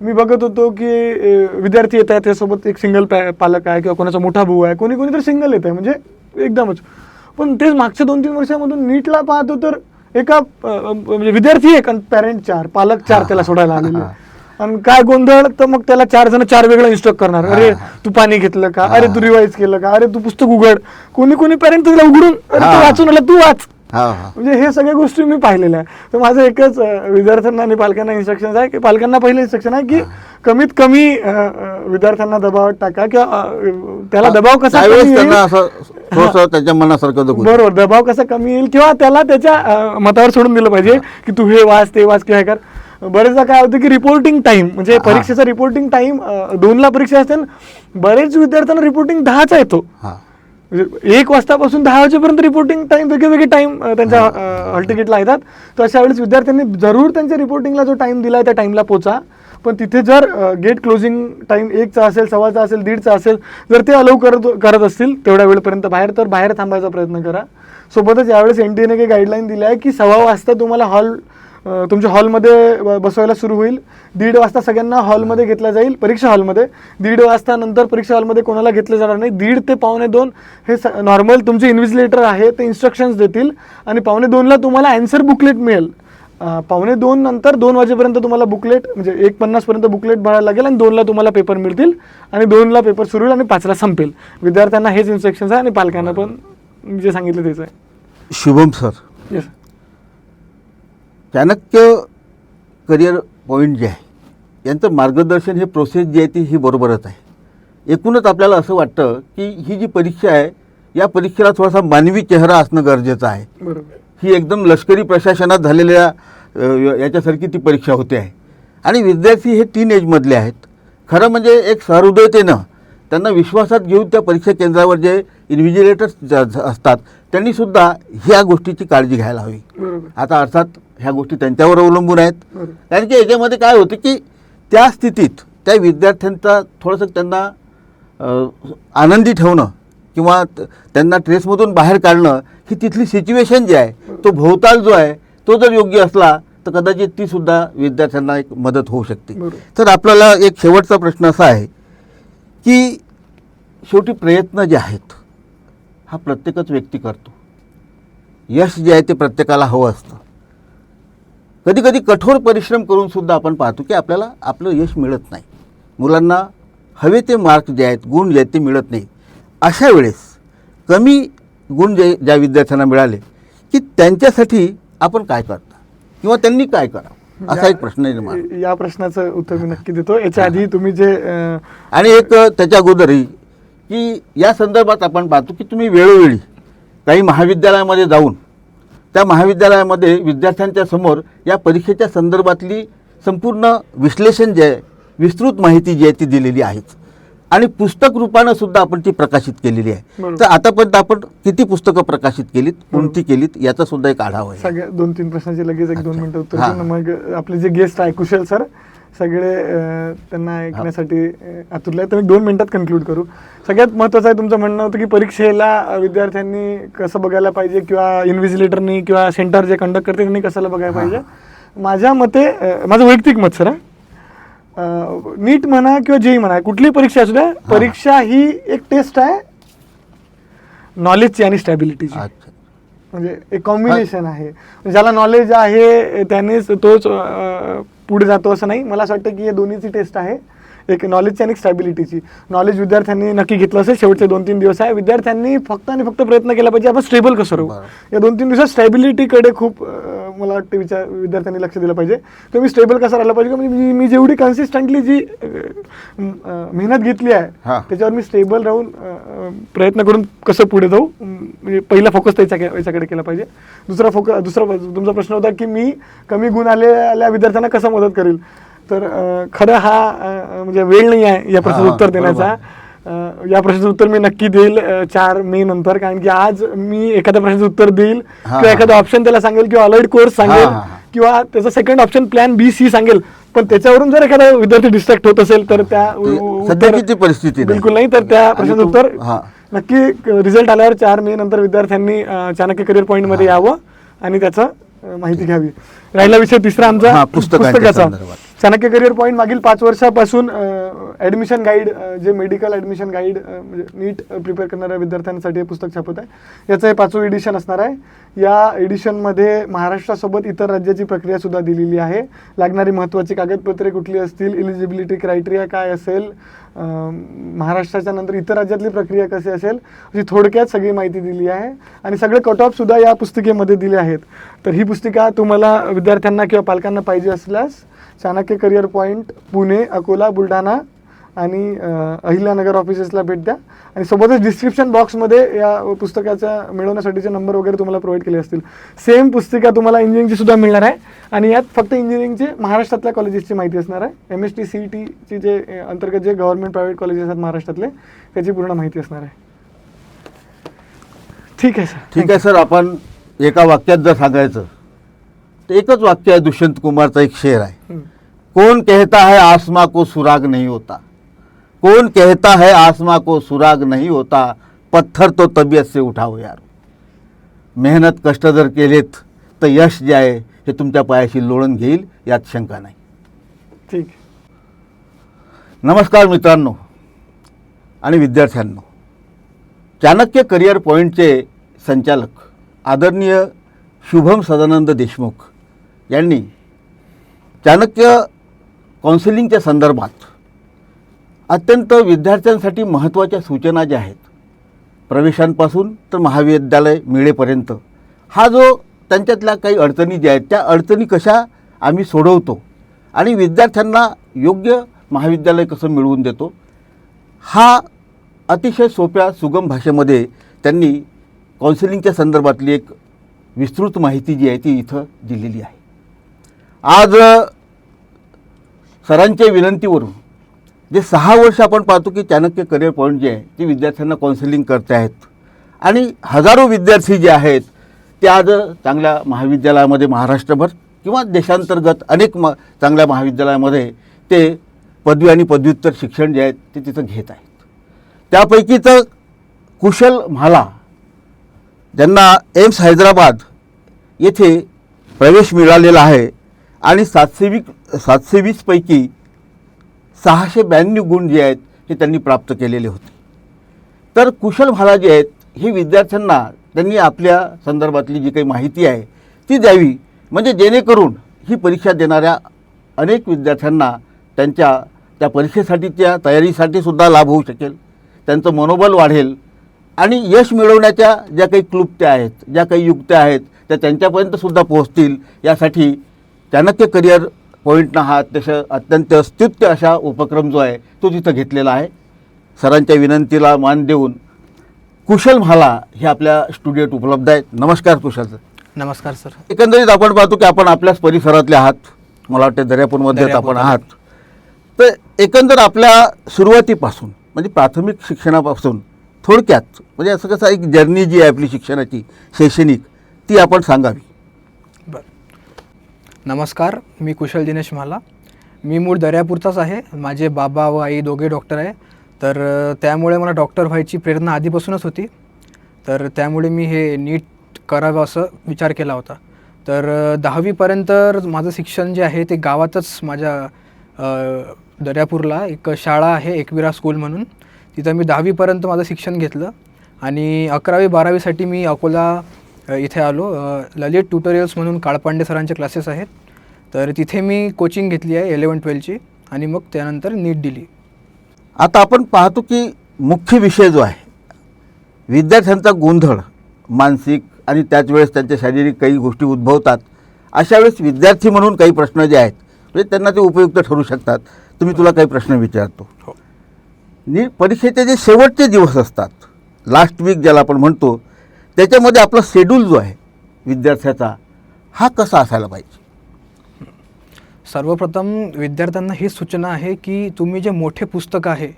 B: मी बघत होतो की विद्यार्थी येत आहेत, त्यासोबत एक सिंगल पालक आहे किंवा कोणाचा मोठा भाऊ आहे, कोणी तर सिंगल येत आहे म्हणजे एकदमच. पण तेच मागच्या 2-3 वर्षामधून नीटला पाहतो तर एका म्हणजे विद्यार्थी एक, पॅरेंट 4, पालक 4 त्याला सोडायला आलेले. आणि काय गोंधळ, तर मग त्याला 4 जण 4 वेगळं इन्स्ट्रक्ट करणार. अरे तू पाणी घेतलं का, अरे तू रिवाईज केलं का, अरे तू पुस्तक उघड. कोणी पॅरेंट त्याला उघडून अरे वाचून आला तू वाच. म्हणजे हे सगळ्या गोष्टी मी पाहिलेल्या आहे. तर माझं एकच विद्यार्थ्यांना आणि पालकांना इन्स्ट्रक्शन आहे की पालकांना पहिलं इन्स्ट्रक्शन आहे की कमीत कमी विद्यार्थ्यांना दबावात टाका किंवा त्याला दबाव कसा
A: त्याच्या मनासारखं
B: बरोबर दबाव कसा कमी येईल किंवा त्याला त्याच्या मतावर सोडून दिलं पाहिजे की तू हे वाच ते वाच किंवा हे कर. बरेचदा काय होतं की रिपोर्टिंग टाइम म्हणजे परीक्षेचा रिपोर्टिंग टाइम 2ला परीक्षा असते, बरेच विद्यार्थ्यांना रिपोर्टिंग 10चा येतो. म्हणजे 1 वाजतापासून 10 वाजेपर्यंत रिपोर्टिंग टाइम वेगवेगळे टाइम त्यांच्या हॉल तिकीटला येतात. तर अशा वेळेस विद्यार्थ्यांनी जरूर त्यांच्या रिपोर्टिंगला जो टाइम दिला आहे त्या टाइमला पोचा. पण तिथे जर गेट क्लोजिंग टाइम 1चा असेल, 1:15चा असेल, 1:30चा असेल, जर ते अलाउ करत असतील तेवढ्या वेळपर्यंत बाहेर, तर बाहेर थांबायचा प्रयत्न करा. सोबतच यावेळेस NTAने काही गाईडलाईन दिल्या आहे की 1:15 वाजता तुम्हाला तुमच्या हॉलमध्ये बसवायला सुरू होईल. 1:30 वाजता सगळ्यांना हॉलमध्ये घेतला जाईल, परीक्षा हॉलमध्ये. 1:30 वाजता नंतर परीक्षा हॉलमध्ये कोणाला घेतलं जाणार नाही. 1:30 ते 1:45 हे नॉर्मल तुमचे इन्व्हिजिलेटर आहे ते इन्स्ट्रक्शन्स देतील आणि 1:45ला तुम्हाला ॲन्सर बुकलेट मिळेल. 1:45 नंतर 2 वाजेपर्यंत तुम्हाला बुकलेट म्हणजे 1:50 पर्यंत बुकलेट भरायला लागेल आणि 2ला तुम्हाला पेपर मिळतील आणि 2ला पेपर सुरू होईल आणि 5ला संपेल. विद्यार्थ्यांना हेच इन्स्ट्रक्शन्स आहे आणि पालकांना पण जे सांगितलं तेच आहे.
A: Shubham sir,
B: yes,
A: Chanakya career point जे आहे यांचं मार्गदर्शन हे प्रोसेस जी आहे ती ही बरोबरच आहे. एकूणच आपल्याला असं वाटतं की ही जी परीक्षा आहे या परीक्षेला थोडासा मानवी चेहरा असणं गरजेचं आहे.
B: बरोबर.
A: ही एकदम लष्करी प्रशासनात झालेल्या याच्यासारखी ती परीक्षा होते आहे आणि विद्यार्थी हे 3 एजमधले आहेत. खरं म्हणजे एक सहृदयतेनं त्यांना विश्वासात घेऊन त्या परीक्षा केंद्रावर जे इन्व्हिजिलेटर्स असतात त्यांनीसुद्धा ह्या गोष्टीची काळजी घ्यायला हवी. आता अर्थात ह्या गोष्टी त्यांच्यावर अवलंबून आहेत. कारण की याच्यामध्ये काय होतं की त्या स्थितीत त्या विद्यार्थ्यांचा थोडंसं त्यांना आनंदी ठेवणं किंवा त्यांना ट्रेसमधून बाहेर काढणं ही तिथली सिच्युएशन जी आहे तो भोवताल जो आहे तो जर योग्य असला तर कदाचित ती सुद्धा विद्यार्थ्यांना एक मदत होऊ शकते.
B: बरोबर.
A: तर आपल्याला एक शेवटचा प्रश्न असा आहे की शेवटी प्रयत्न जे आहेत हा प्रत्येकच व्यक्ती करतो. यश जे आहे ते प्रत्येकाला हवं असतं. कधी कधी कठोर परिश्रम करून सुद्धा आपण पाहतो की आपल्याला आपलं यश मिळत नाही. मुलांना हवे ते मार्क जे आहेत गुण जे आहेत ते मिळत नाही. अशा वेळेस कमी गुण ज्या विद्यार्थ्यांना मिळाले की त्यांच्यासाठी आपण काय करता किंवा त्यांनी काय करावं असा एक प्रश्न निर्माण.
B: या प्रश्नाचं उत्तर मी नक्की देतो. याच्या आधी तुम्ही जे
A: आणि एक त्याच्या अगोदरही की या संदर्भात आपण पाहतो की तुम्ही वेळोवेळी काही महाविद्यालयामध्ये जाऊन त्या महाविद्यालयामध्ये विद्यार्थ्यांच्या समोर या परीक्षेच्या संदर्भातली संपूर्ण विश्लेषण जे आहे विस्तृत माहिती जी आहे ती दिलेली आहेच आणि पुस्तक रूपानं सुद्धा आपण ती प्रकाशित केलेली आहे.
B: बरोबर.
A: तर आतापर्यंत आपण किती पुस्तकं प्रकाशित केलीत कोणती केलीत याचा सुद्धा एक आढावा आहे.
B: सगळ्या 2-3 प्रश्नाचे लगेच 1-2 मिनिटं उत्तर
A: हां.
B: देऊन मग आपले जे गेस्ट आहे कुशल सर सगळे त्यांना ऐकण्यासाठी आतुरले आहे. तर मी 2 मिनिटात कन्क्लूड करू. सगळ्यात महत्त्वाचं आहे तुमचं म्हणणं होतं की परीक्षेला विद्यार्थ्यांनी कसं बघायला पाहिजे किंवा इन्व्हिजिलेटरनी किंवा सेंटर जे कंडक्ट करते त्यांनी कशाला बघायला पाहिजे. माझ्या मते माझं वैयक्तिक मत सर नीट म्हणा किंवा जेई म्हणा कुठलीही परीक्षा असू द्या परीक्षा ही एक टेस्ट आहे नॉलेजची आणि स्टॅबिलिटीची.
A: अच्छा.
B: म्हणजे एक कॉम्बिनेशन आहे. ज्याला नॉलेज आहे त्यानेच तोच पुढे जातो असं नाही. मला असं वाटतं की हे दोन्हीची टेस्ट आहे एक नॉलेजची आणि स्टॅबिलिटीची. नॉलेज विद्यार्थ्यांनी नक्की घेतलं असेल. शेवटचे 2-3 दिवस आहे विद्यार्थ्यांनी फक्त आणि फक्त प्रयत्न केला पाहिजे आपण स्टेबल कसं राहू. या 2-3 दिवसात स्टॅबिलिटीकडे खूप मला वाटतं विद्यार्थ्यांनी लक्ष दिलं पाहिजे. तर मी स्टेबल कसं राहिलं पाहिजे म्हणजे मी जेवढी कन्सिस्टंटली जी मेहनत घेतली आहे त्याच्यावर मी स्टेबल राहून प्रयत्न करून कसं पुढे जाऊ म्हणजे पहिला फोकस याच्याकडे केला पाहिजे. दुसरा तुमचा प्रश्न होता की मी कमी गुण आलेल्या विद्यार्थ्यांना कसं मदत करेल. तर खरं हा म्हणजे वेळ नाही आहे या प्रश्नाचं उत्तर देण्याचा. या प्रश्नाचं उत्तर मी नक्की देईल 4 मे नंतर. कारण की आज मी एखाद्या प्रश्नाचं उत्तर देईल किंवा एखादा ऑप्शन त्याला सांगेल किंवा अलाइड कोर्स सांगेल किंवा त्याचा सेकंड ऑप्शन प्लॅन B-C सांगेल. पण त्याच्यावरून जर एखादा विद्यार्थी डिस्ट्रॅक्ट होत असेल तर त्या
A: सध्याची परिस्थिती
B: बिलकुल नाही. तर त्या प्रश्नाचं उत्तर नक्की रिझल्ट आल्यावर 4 मे नंतर विद्यार्थ्यांनी चाणक्य करिअर पॉईंटमध्ये यावं आणि त्याचं माहिती घ्यावी. राहिला विषय तिसरा आमचा पुस्तकाचा. चाणक्य करिअर पॉईंट मागील 5 वर्षापासून ॲडमिशन गाईड जे मेडिकल ॲडमिशन गाईड म्हणजे नीट प्रिपेअर करणाऱ्या विद्यार्थ्यांसाठी हे पुस्तक छापत आहे. याचं हे 5वं एडिशन असणार आहे. या एडिशनमध्ये महाराष्ट्रासोबत इतर राज्याची प्रक्रियासुद्धा दिलेली आहे. लागणारी महत्त्वाची कागदपत्रे कुठली असतील, इलिजिबिलिटी क्रायटेरिया काय असेल, महाराष्ट्राच्या नंतर इतर राज्यातली प्रक्रिया कशी असेल अशी थोडक्यात सगळी माहिती दिली आहे आणि सगळे कट ऑफसुद्धा या पुस्तिकेमध्ये दिले आहेत. तर ही पुस्तिका तुम्हाला विद्यार्थ्यांना किंवा पालकांना पाहिजे असल्यास चाणक्य करिअर पॉईंट पुणे, अकोला, बुलढाणा आणि अहिल्यानगर ऑफिसेसला भेट द्या. आणि सोबतच डिस्क्रिप्शन बॉक्समध्ये या पुस्तकाचा मिळवण्यासाठीचे नंबर वगैरे तुम्हाला प्रोव्हाइड केले असतील. सेम पुस्तिका तुम्हाला इंजिनिअरिंगची सुद्धा मिळणार आहे आणि यात फक्त इंजिनिअरिंगचे महाराष्ट्रातल्या कॉलेजेसची माहिती असणार आहे. MST CETची जे अंतर्गत जे गव्हर्नमेंट प्रायव्हेट कॉलेजेस आहेत महाराष्ट्रातले त्याची पूर्ण माहिती असणार आहे. ठीक आहे सर.
A: ठीक आहे सर. आपण एका वाक्यात जर सांगायचं तर एकच वाक्य आहे. दुष्यंत कुमारचा एक शेर आहे. कौन कहता है आसमां को सुराग नहीं होता, कौन कहता है आसमां को सुराग नहीं होता, पत्थर तो तबीयत से उठाओ यार. मेहनत कष्ट जर केलेत तर यश जे आहे हे तुमच्या पायाशी लोळण घेईल यात शंका नाही.
B: ठीक.
A: नमस्कार मित्रांनो आणि विद्यार्थ्यांनो. चाणक्य करिअर पॉईंटचे संचालक आदरणीय शुभम सदानंद देशमुख यांनी चाणक्य काउन्सिलिंगच्या संदर्भात अत्यंत विद्यार्थ्यांसाठी महत्त्वाच्या सूचना ज्या आहेत प्रवेशांपासून तर महाविद्यालय मिळेपर्यंत हा जो त्यांच्यातल्या काही अडचणी ज्या आहेत त्या अडचणी कशा आम्ही सोडवतो आणि विद्यार्थ्यांना योग्य महाविद्यालय कसं मिळवून देतो हा अतिशय सोप्या सुगम भाषेमध्ये त्यांनी काउन्सिलिंगच्या संदर्भातली एक विस्तृत माहिती जी आहे ती इथं दिलेली आहे. आज सरांच्या विनंतीवरून जे 6 वर्ष आपण पाहतो की चाणक्य करिअर पॉईंट जे आहे ते विद्यार्थ्यांना काउन्सिलिंग करते आहेत आणि हजारो विद्यार्थी जे आहेत ते आज चांगल्या महाविद्यालयामध्ये महाराष्ट्रभर किंवा देशांतर्गत अनेक चांगल्या महाविद्यालयामध्ये ते पदवी आणि पदव्युत्तर शिक्षण जे आहे ते तिथं घेत आहेत. त्यापैकीचं कुशल म्हाला ज्यांना एम्स हैदराबाद येथे प्रवेश मिळालेला आहे आणि 720 पैकी 692 गुण जे आहेत हे त्यांनी प्राप्त केलेले होते. तर कुशल म्हाला जे आहेत हे विद्यार्थ्यांना त्यांनी आपल्या संदर्भातली जी काही माहिती आहे ती द्यावी, म्हणजे जेणेकरून ही परीक्षा देणाऱ्या अनेक विद्यार्थ्यांना त्या परीक्षेसाठीच्या तयारीसाठी सुद्धा लाभ होऊ शकेल, त्यांचं मनोबल वाढेल आणि यश मिळवण्याच्या ज्या काही क्लुप्त्या आहेत, ज्या काही युक्त्या आहेत त्या त्यांच्यापर्यंतसुद्धा पोहोचतील. यासाठी चाणक्य करिअर पॉईंटनं हा अत्यंत स्तुत्य अशा उपक्रम जो आहे तो तिथं घेतलेला आहे. सरांच्या विनंतीला मान देऊन कुशल म्हाला हे आपल्या स्टुडिओत उपलब्ध आहेत. नमस्कार कुशल सर.
C: नमस्कार सर.
A: एकंदरीत आपण पाहतो की आपण आपल्याच परिसरातले आहात, मला वाटतं दर्यापूरमध्येच आपण आहात. तर एकंदर आपल्या सुरुवातीपासून म्हणजे प्राथमिक शिक्षणापासून थोडक्यात म्हणजे असं कसं एक जर्नी जी आहे आपली शिक्षणाची शैक्षणिक ती आपण सांगावी.
C: बरं. नमस्कार, मी कुशल दिनेश म्हाला. मी मूळ दर्यापूरचाच आहे. माझे बाबा व आई दोघे डॉक्टर आहे. तर त्यामुळे मला डॉक्टर व्हायची प्रेरणा आधीपासूनच होती. तर त्यामुळे मी हे नीट करावं असं विचार केला होता. तर 10वीपर्यंत माझं शिक्षण जे आहे ते गावातच माझ्या दर्यापूरला एक शाळा आहे एकविरा स्कूल म्हणून, तिथं मी 10वीपर्यंत माझं शिक्षण घेतलं आणि 11वी-12वीसाठी मी अकोला इथे आलो. ललित ट्युटोरियल्स म्हणून काळपांडे सरांचे क्लासेस आहेत, तर तिथे मी कोचिंग घेतली आहे 11-12ची आणि मग त्यानंतर नीट दिली.
A: आता आपण पाहतो की मुख्य विषय जो आहे विद्यार्थ्यांचा गोंधळ मानसिक आणि त्याच वेळेस त्यांच्या शारीरिक काही गोष्टी उद्भवतात. अशा वेळेस विद्यार्थी म्हणून काही प्रश्न जे आहेत म्हणजे त्यांना ते उपयुक्त ठरू शकतात. तुला काही प्रश्न विचारतो.
C: हो.
A: परीक्षेचे जे शेवटचे दिवस असतात, लास्ट वीक ज्याला आपण म्हणतो, त्याच्यामध्ये आपला शेड्यूल जो आहे विद्यार्थ्याचा हा कसा असायला पाहिजे?
C: सर्वप्रथम विद्यार्थ्यांना ही सूचना आहे की तुम्ही जे मोठे पुस्तकं आहे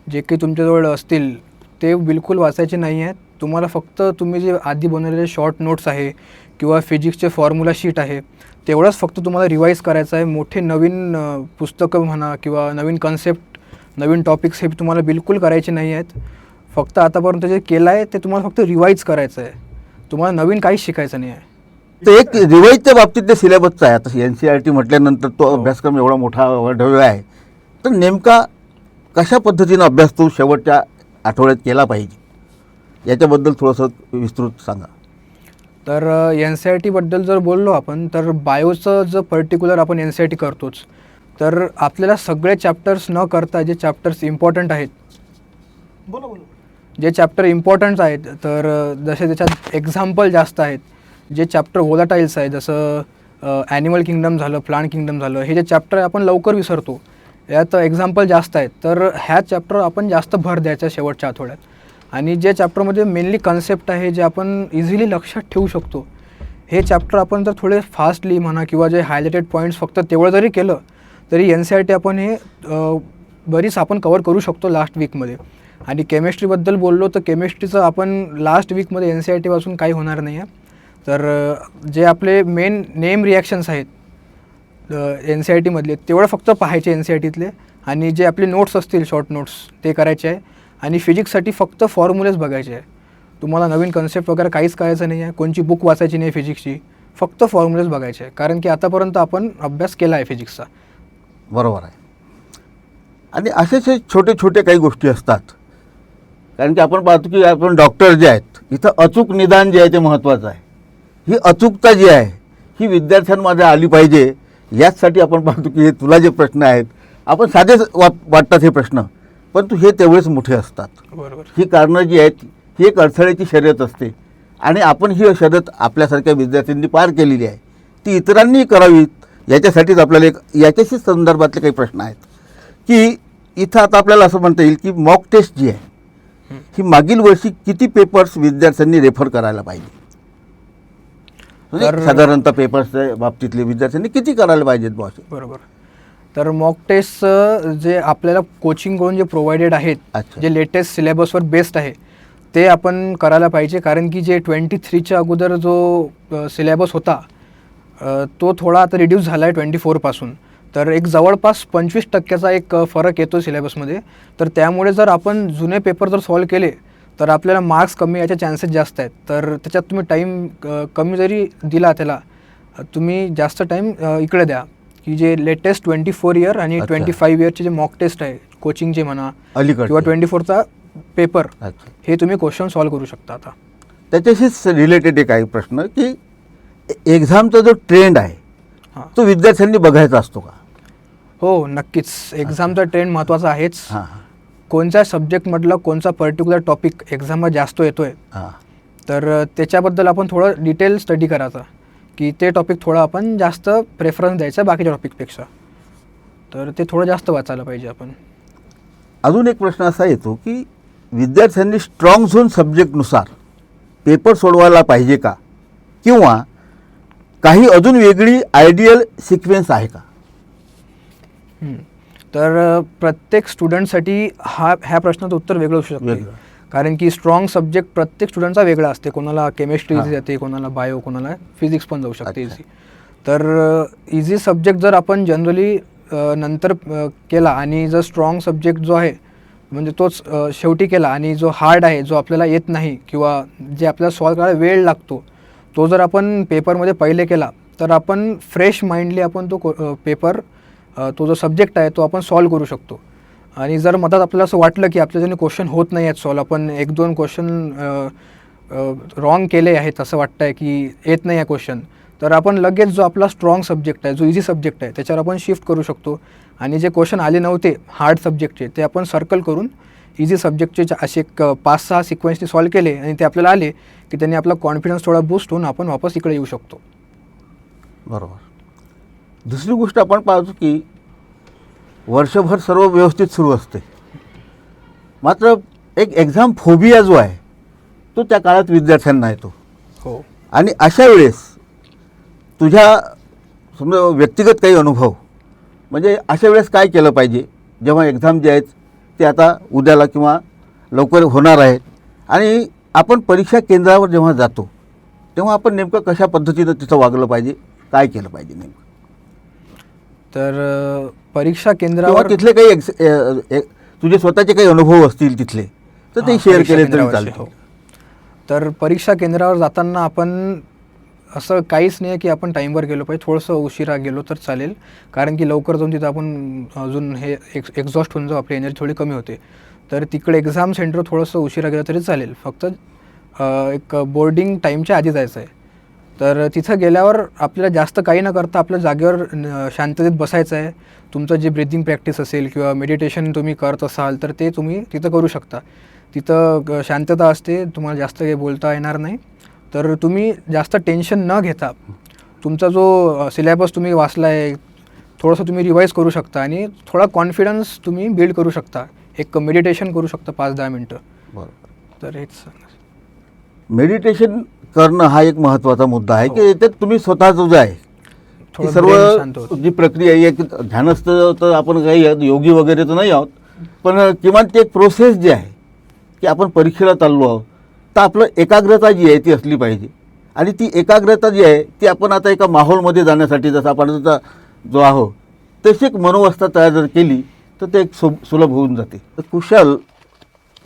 C: जे काही तुमच्याजवळ असतील ते बिलकुल वाचायचे नाही आहेत. तुम्हाला फक्त तुम्ही जे आधी बनवलेले शॉर्ट नोट्स आहे किंवा फिजिक्सचे फॉर्म्युला शीट आहे तेवढंच फक्त तुम्हाला रिवाईज करायचं आहे. मोठे नवीन पुस्तकं म्हणा किंवा नवीन कन्सेप्ट, नवीन टॉपिक्स हे तुम्हाला बिलकुल करायचे नाही आहेत. फक्त आतापर्यंत जे केलं आहे ते तुम्हाला फक्त रिवाईज करायचं आहे. तुम्हाला नवीन काहीच शिकायचं नाही आहे.
A: तर एक रिवाईजच्या बाबतीत ते सिलेबसचा आहे. आता NCERT म्हटल्यानंतर तो अभ्यासक्रम एवढा मोठा ढव्य आहे, तर नेमका कशा पद्धतीनं अभ्यास तो शेवटच्या आठवड्यात केला पाहिजे याच्याबद्दल थोडंसं विस्तृत सांगा.
C: तर NCERTबद्दल जर बोललो आपण तर बायोचं जर पर्टिक्युलर आपण NCERT करतोच, तर आपल्याला सगळे चॅप्टर्स न करता जे चॅप्टर्स इम्पॉर्टंट आहेत, जे चॅप्टर इम्पॉर्टंट आहेत तर जसे त्याच्यात एक्झाम्पल जास्त आहेत, जे चॅप्टर व्होलाटाईल्स आहे जसं ॲनिमल किंगडम झालं, प्लांट किंगडम झालं, हे जे चॅप्टर आपण लवकर विसरतो यात एक्झाम्पल जास्त आहेत, तर ह्या चॅप्टर आपण जास्त भर द्यायचा शेवटच्या आठवड्यात. आणि जे चॅप्टरमध्ये मेनली कन्सेप्ट आहे जे आपण इझिली लक्षात ठेवू शकतो हे चॅप्टर आपण जर थोडे फास्टली म्हणा किंवा जे हायलाइटेड पॉईंट्स फक्त तेवढं जरी केलं तरी NCERT आपण हे बरीच आपण कवर करू शकतो लास्ट वीकमध्ये. आणि केमिस्ट्रीबद्दल बोललो तर केमिस्ट्रीचं आपण लास्ट वीकमध्ये NCERTपासून काही होणार नाही आहे. तर जे आपले मेन नेम रिॲक्शन्स आहेत NCERTमधले तेवढं फक्त पाहायचे NCERTतले, आणि जे आपले नोट्स असतील शॉर्ट नोट्स ते करायचे आहे. आणि फिजिक्ससाठी फक्त फॉर्म्युलेच बघायचे आहे. तुम्हाला नवीन कन्सेप्ट वगैरे काहीच करायचं नाही आहे, कोणची बुक वाचायची नाही फिजिक्सची, फक्त फॉर्म्युलेच बघायचे आहे. कारण की आतापर्यंत आपण अभ्यास केला आहे फिजिक्सचा.
A: बरोबर आहे. आणि असेच छोटे छोटे काही गोष्टी असतात, कारण की आपण पाहतो की आपण डॉक्टर जे आहेत इथं अचूक निदान जे आहे ते महत्त्वाचं आहे. ही अचूकता जी आहे ही विद्यार्थ्यांमध्ये आली पाहिजे. याचसाठी आपण पाहतो की हे तुला जे प्रश्न आहेत आपण साधेच वाटतात हे प्रश्न, परंतु हे तेवढेच मोठे असतात.
C: बरोबर.
A: ही कारणं जी आहेत ही एक अडथळ्याची शर्यत असते आणि आपण ही शर्यत आपल्यासारख्या विद्यार्थ्यांनी पार केलेली आहे, ती इतरांनी करावीत. याच्यासाठीच आपल्याला एक याच्याशी संदर्भातले काही प्रश्न आहेत की इथं आता आपल्याला असं म्हणता येईल की मॉक टेस्ट जी आहे ही मागील वर्षी किती पेपर्स विद्यार्थ्यांनी रेफर करायला पाहिजे, म्हणजे साधारणतः पेपर्सच्या बाबतीतले विद्यार्थ्यांनी किती करायला पाहिजेत बॉस?
C: बरोबर. तर मॉक टेस्ट जे आपल्याला कोचिंगकडून जे प्रोव्हाइडेड आहेत, जे लेटेस्ट सिलेबसवर बेस्ड आहे ते आपण करायला पाहिजे. कारण की जे 23च्या अगोदर जो सिलेबस होता तो थोडा आता रिड्यूस झाला आहे 24पासून. तर एक जवळपास 25% एक फरक येतो सिलेबसमध्ये. तर त्यामुळे जर आपण जुने पेपर जर सॉल्व केले तर आपल्याला मार्क्स कमी याचे चान्सेस जास्त आहेत. तर त्याच्यात तुम्ही टाईम कमी जरी दिला त्याला, तुम्ही जास्त टाईम इकडे द्या, की जे लेटेस्ट 24 इयर आणि
A: अच्छा.
C: 25 इयरचे जे मॉक टेस्ट आहे कोचिंगचे म्हणा
A: अलीकडचे.
C: किंवा 24चा पेपर,
A: अच्छा.
C: हे तुम्ही क्वेश्चन सॉल्व्ह करू शकता. आता
A: त्याच्याशीच रिलेटेड एक आहे प्रश्न की एक्झामचा जो ट्रेंड आहे
C: हां.
A: तो विद्यार्थ्यांनी बघायचा असतो का?
C: हो, नक्कीच. एक्झामचा ट्रेंड महत्त्वाचा आहेच.
A: हां
C: कोणत्या सब्जेक्टमधला कोणचा पर्टिक्युलर टॉपिक एक्झामला जास्त येतोय,
A: हां
C: तर त्याच्याबद्दल आपण थोडं डिटेल स्टडी करायचा, की ते टॉपिक थोडं आपण जास्त प्रेफरन्स द्यायचा बाकीच्या टॉपिकपेक्षा. तर ते थोडं जास्त वाचायला पाहिजे आपण.
A: अजून एक प्रश्न असा येतो की विद्यार्थ्यांनी स्ट्रॉंग झोन सब्जेक्टनुसार पेपर सोडवायला पाहिजे का, किंवा काही अजून वेगळी आयडियल सिक्वेन्स आहे का?
C: तर प्रत्येक स्टुडंटसाठी ह्या प्रश्नाचं उत्तर वेगळं असू शकतं.
A: वेगळं.
C: कारण की स्ट्रॉंग सब्जेक्ट प्रत्येक स्टुडंटचा वेगळा असते. कोणाला केमिस्ट्री
A: हां.
C: इझी जाते, कोणाला बायो, कोणाला फिजिक्स पण जाऊ शकते
A: अच्छा.
C: इझी. तर इझी सब्जेक्ट जर आपण जनरली नंतर केला आणि जर स्ट्रॉंग सब्जेक्ट जो आहे म्हणजे तोच शेवटी केला, आणि जो हार्ड आहे, जो आपल्याला येत नाही किंवा जे आपल्याला सॉल्व करायला वेळ लागतो, तो जर आपण पेपरमध्ये पहिले केला, तर आपण फ्रेश माइंडली आपण तो पेपर, तो जो सब्जेक्ट आहे तो आपण सॉल्व करू शकतो. आणि जर मधात आपल्याला असं वाटलं की आपल्याच्याने क्वेश्चन होत नाही आहेत सॉल्व, आपण 1-2 क्वेश्चन रॉंग केले आहेत असं वाटतं आहे की येत नाही आहे क्वेश्चन, तर आपण लगेच जो आपला स्ट्रॉंग सब्जेक्ट आहे, जो इझी सब्जेक्ट आहे, त्याच्यावर आपण शिफ्ट करू शकतो. आणि जे क्वेश्चन आले नव्हते हार्ड सब्जेक्टचे, ते आपण सर्कल करून इझी सब्जेक्टचे असे एक 5-6 सिक्वेन्सनी सॉल्व केले आणि ते आपल्याला आले, की त्यांनी आपला कॉन्फिडन्स थोडा बूस्ट होऊन आपण वापस इकडे येऊ शकतो.
A: बरोबर. दुसरी गोष्ट आपण पाहतो की वर्षभर सर्व व्यवस्थित सुरू असते, मात्र एक एक्झाम फोबिया जो आहे तो त्या काळात विद्यार्थ्यांना येतो.
C: हो.
A: आणि अशा वेळेस तुझ्या समजा व्यक्तिगत काही अनुभव, म्हणजे अशा वेळेस काय केलं पाहिजे जेव्हा एक्झाम जे आहेत ते आता उद्याला किंवा लवकर होणार आहेत, आणि आपण परीक्षा केंद्रावर जेव्हा जातो तेव्हा आपण नेमकं कशा पद्धतीनं तिथं वागलं पाहिजे, काय केलं पाहिजे नेमकं?
C: तर परीक्षा
A: किंवा
C: केंद्रावर
A: तिथले काही तुझे स्वतःचे काही अनुभव असतील तिथले, तर ते
C: हां,
A: शेअर
C: परीक्षा
A: केले तरी
C: केंद्रावरचे,
A: चालतं.
C: हो. तर परीक्षा केंद्रावर जाताना आपण असं काहीच नाही की आपण टाईमवर गेलो पाहिजे, थोडंसं उशिरा गेलो तर चालेल, कारण की लवकर जाऊन तिथं आपण अजून हे एक्झॉस्ट होऊन जाऊ, आपली एनर्जी थोडी कमी होते. तर तिकडे एक्झाम सेंटर थोडंसं उशिरा गेलं तरी चालेल, फक्त एक बोर्डिंग टाईमच्या आधी जायचं आहे. तर तिथं गेल्यावर आपल्याला जास्त काही न करता आपल्या जागेवर शांततेत बसायचं आहे. तुमचं जे ब्रिथिंग प्रॅक्टिस असेल किंवा मेडिटेशन तुम्ही करत असाल तर ते तुम्ही तिथं करू शकता. तिथं शांतता असते, तुम्हाला जास्त काही बोलता येणार नाही. तर तुम्ही जास्त टेन्शन न घेता तुमचा जो सिलेबस तुम्ही वाचला आहे थोडंसं तुम्ही रिवाईज करू शकता आणि थोडा कॉन्फिडन्स तुम्ही बिल्ड करू शकता. एक मेडिटेशन करू शकता 5-10 मिनटं.
A: बरोबर.
C: तर हेच
A: मेडिटेशन करणं हा एक महत्त्वाचा मुद्दा आहे,
C: हो.
A: की त्यात तुम्ही स्वतःचं जे आहे ती
C: थोडं brain शांत
A: सर्व
C: होतं.
A: जी प्रक्रिया आहे, एक ध्यानस्थ तर आपण काही योगी वगैरे तर नाही आहोत, पण किमान ती एक प्रोसेस जी आहे की आपण परीक्षेला चाललो आहोत, तर आपलं एकाग्रता जी आहे ती असली पाहिजे. आणि ती एकाग्रता जी आहे ती आपण आता एका माहोलमध्ये जाण्यासाठी, जसं आपण आता जो आहोत तशी एक मनोवस्था तयार जर केली तर ते एक सुलभ होऊन जाते. तर कुशाल,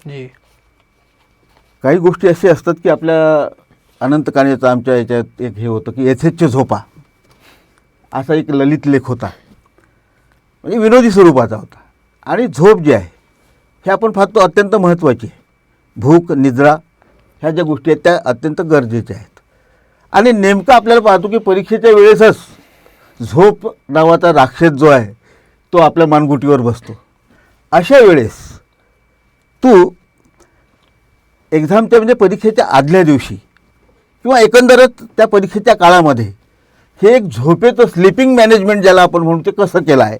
C: जी.
A: काही गोष्टी असे असतात की आपल्या अनंत काळेचा आमच्या याच्यात एक हे होतं की यथेच्छ झोपा, असा एक ललित लेख होता, म्हणजे विनोदी स्वरूपाचा होता. आणि झोप जी आहे हे आपण पाहतो अत्यंत महत्त्वाची आहे. भूक, निद्रा ह्या ज्या गोष्टी आहेत त्या अत्यंत गरजेच्या आहेत. आणि नेमकं आपल्याला पाहतो की परीक्षेच्या वेळेसच झोप नावाचा राक्षस जो आहे तो आपल्या मानगुटीवर बसतो. अशा वेळेस तू एक्झामच्या म्हणजे परीक्षेच्या आदल्या दिवशी किंवा एकंदरच त्या परीक्षेच्या काळामध्ये हे एक झोपेचं स्लीपिंग मॅनेजमेंट ज्याला आपण म्हणू ते कसं केलं आहे,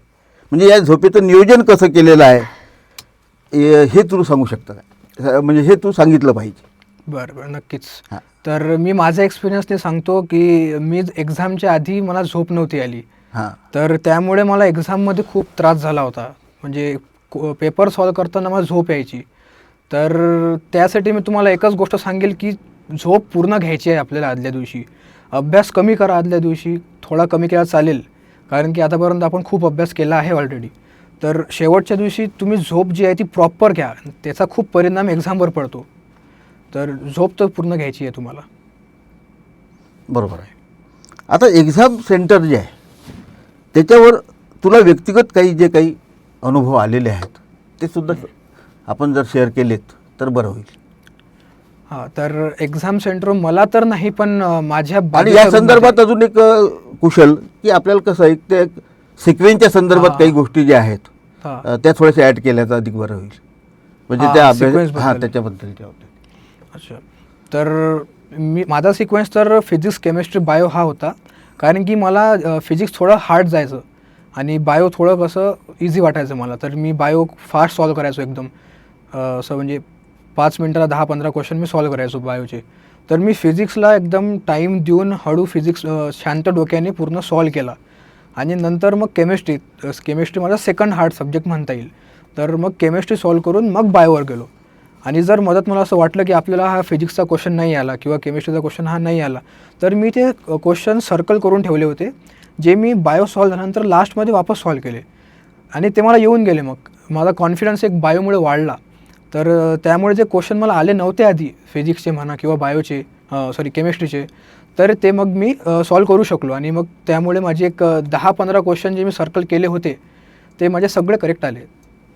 A: म्हणजे या झोपेचं नियोजन कसं केलेलं आहे, हे तू सांगू शकता का? म्हणजे हे तू सांगितलं पाहिजे.
C: बरं बरं, नक्कीच.
A: हां.
C: तर मी माझा एक्सपिरियन्सने सांगतो की मी एक्झामच्या आधी मला झोप नव्हती आली.
A: हां
C: तर त्यामुळे मला एक्झाममध्ये खूप त्रास झाला होता. म्हणजे पेपर सॉल्व करताना मला झोप यायची. तर त्यासाठी मी तुम्हाला एकच गोष्ट सांगेल की झोप पूर्ण घ्यायची आहे आपल्याला आदल्या दिवशी. अभ्यास कमी करा आदल्या दिवशी, थोडा कमी केला चालेल, कारण की आतापर्यंत आपण खूप अभ्यास केला आहे ऑलरेडी. तर शेवटच्या दिवशी तुम्ही झोप जी आहे ती प्रॉपर घ्या, त्याचा खूप परिणाम एक्झामवर पडतो. तर झोप तर पूर्ण घ्यायची आहे तुम्हाला.
A: बरोबर आहे. आता एक्झाम सेंटर जे आहे त्याच्यावर तुला व्यक्तिगत काही अनुभव आलेले आहेत ते सुद्धा आपण जर शेअर केलेत तर बरं होईल.
C: हां, तर एक्झाम सेंटर मला तर नाही, पण माझ्या
A: आणि
C: बाजूच्या
A: या
C: room
A: संदर्भात
C: मध्ये-
A: अजून एक कुशल की आपल्याला कसं आहे ते सिक्वेन्सच्या संदर्भात
C: हां.
A: काही गोष्टी ज्या आहेत
C: हां,
A: त्या थोड्याशा ॲड केल्या तर अधिक बरं होईल. म्हणजे
C: हां,
A: त्या
C: sequence
A: अभ्यास हां
C: बद्दल.
A: त्याच्याबद्दलच्या होत्या.
C: अच्छा. तर माझा सिक्वेन्स तर फिजिक्स, केमिस्ट्री, बायो हा होता. कारण की मला फिजिक्स थोडं हार्ड जायचं आणि बायो थोडं कसं इझी वाटायचं मला. तर मी बायो फास्ट सॉल्व करायचो एकदम. असं म्हणजे 5 मिनिटाला 10-15 क्वेश्चन मी सॉल्व करायचो बायोचे. तर मी फिजिक्सला एकदम टाईम देऊन हळू फिजिक्स शांत डोक्याने पूर्ण सॉल्व केला. आणि नंतर मग केमिस्ट्री माझा सेकंड हार्ड सब्जेक्ट म्हणता येईल. तर मग केमिस्ट्री सॉल्व करून मग बायोवर गेलो. आणि जर मदत मला असं वाटलं की आपल्याला हा फिजिक्सचा क्वेश्चन नाही आला किंवा केमिस्ट्रीचा क्वेश्चन हा नाही आला, तर मी ते क्वेश्चन सर्कल करून ठेवले होते, जे मी बायो सॉल्व झाल्यानंतर लास्टमध्ये वापस सॉल्व केले. आणि ते मला येऊन गेले. मग माझा कॉन्फिडन्स एक बायोमुळे वाढला. तर त्यामुळे जे क्वेश्चन मला आले नव्हते आधी फिजिक्सचे म्हणा किंवा बायोचे केमिस्ट्रीचे, तर ते मग मी सॉल्व करू शकलो. आणि मग त्यामुळे माझे एक 10-15 क्वेश्चन जे मी सर्कल केले होते ते माझे सगळे करेक्ट आले.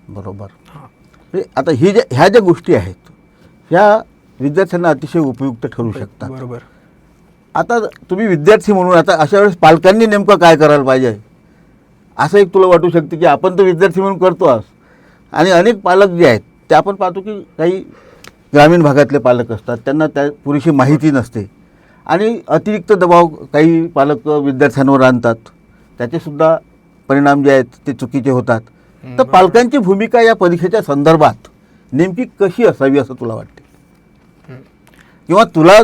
A: बरोबर.
C: हां.
A: म्हणजे आता ह्या ज्या गोष्टी आहेत ह्या विद्यार्थ्यांना अतिशय उपयुक्त ठरू शकतात.
C: बरोबर.
A: आता तुम्ही विद्यार्थी म्हणून आता अशा वेळेस पालकांनी नेमकं काय करायला पाहिजे असं एक तुला वाटू शकते की आपण तर विद्यार्थी म्हणून करतो आहोत आणि अनेक पालक जे आहेत ते आपण पाहतो की काही ग्रामीण भागातले पालक असतात, त्यांना त्या पुरेशी माहिती नसते आणि अतिरिक्त दबाव काही पालक विद्यार्थ्यांवर आणतात, त्याचेसुद्धा परिणाम जे आहेत ते चुकीचे होतात. तर पालकांची भूमिका या परीक्षेच्या संदर्भात नेमकी कशी असावी असं तुला वाटते? किंवा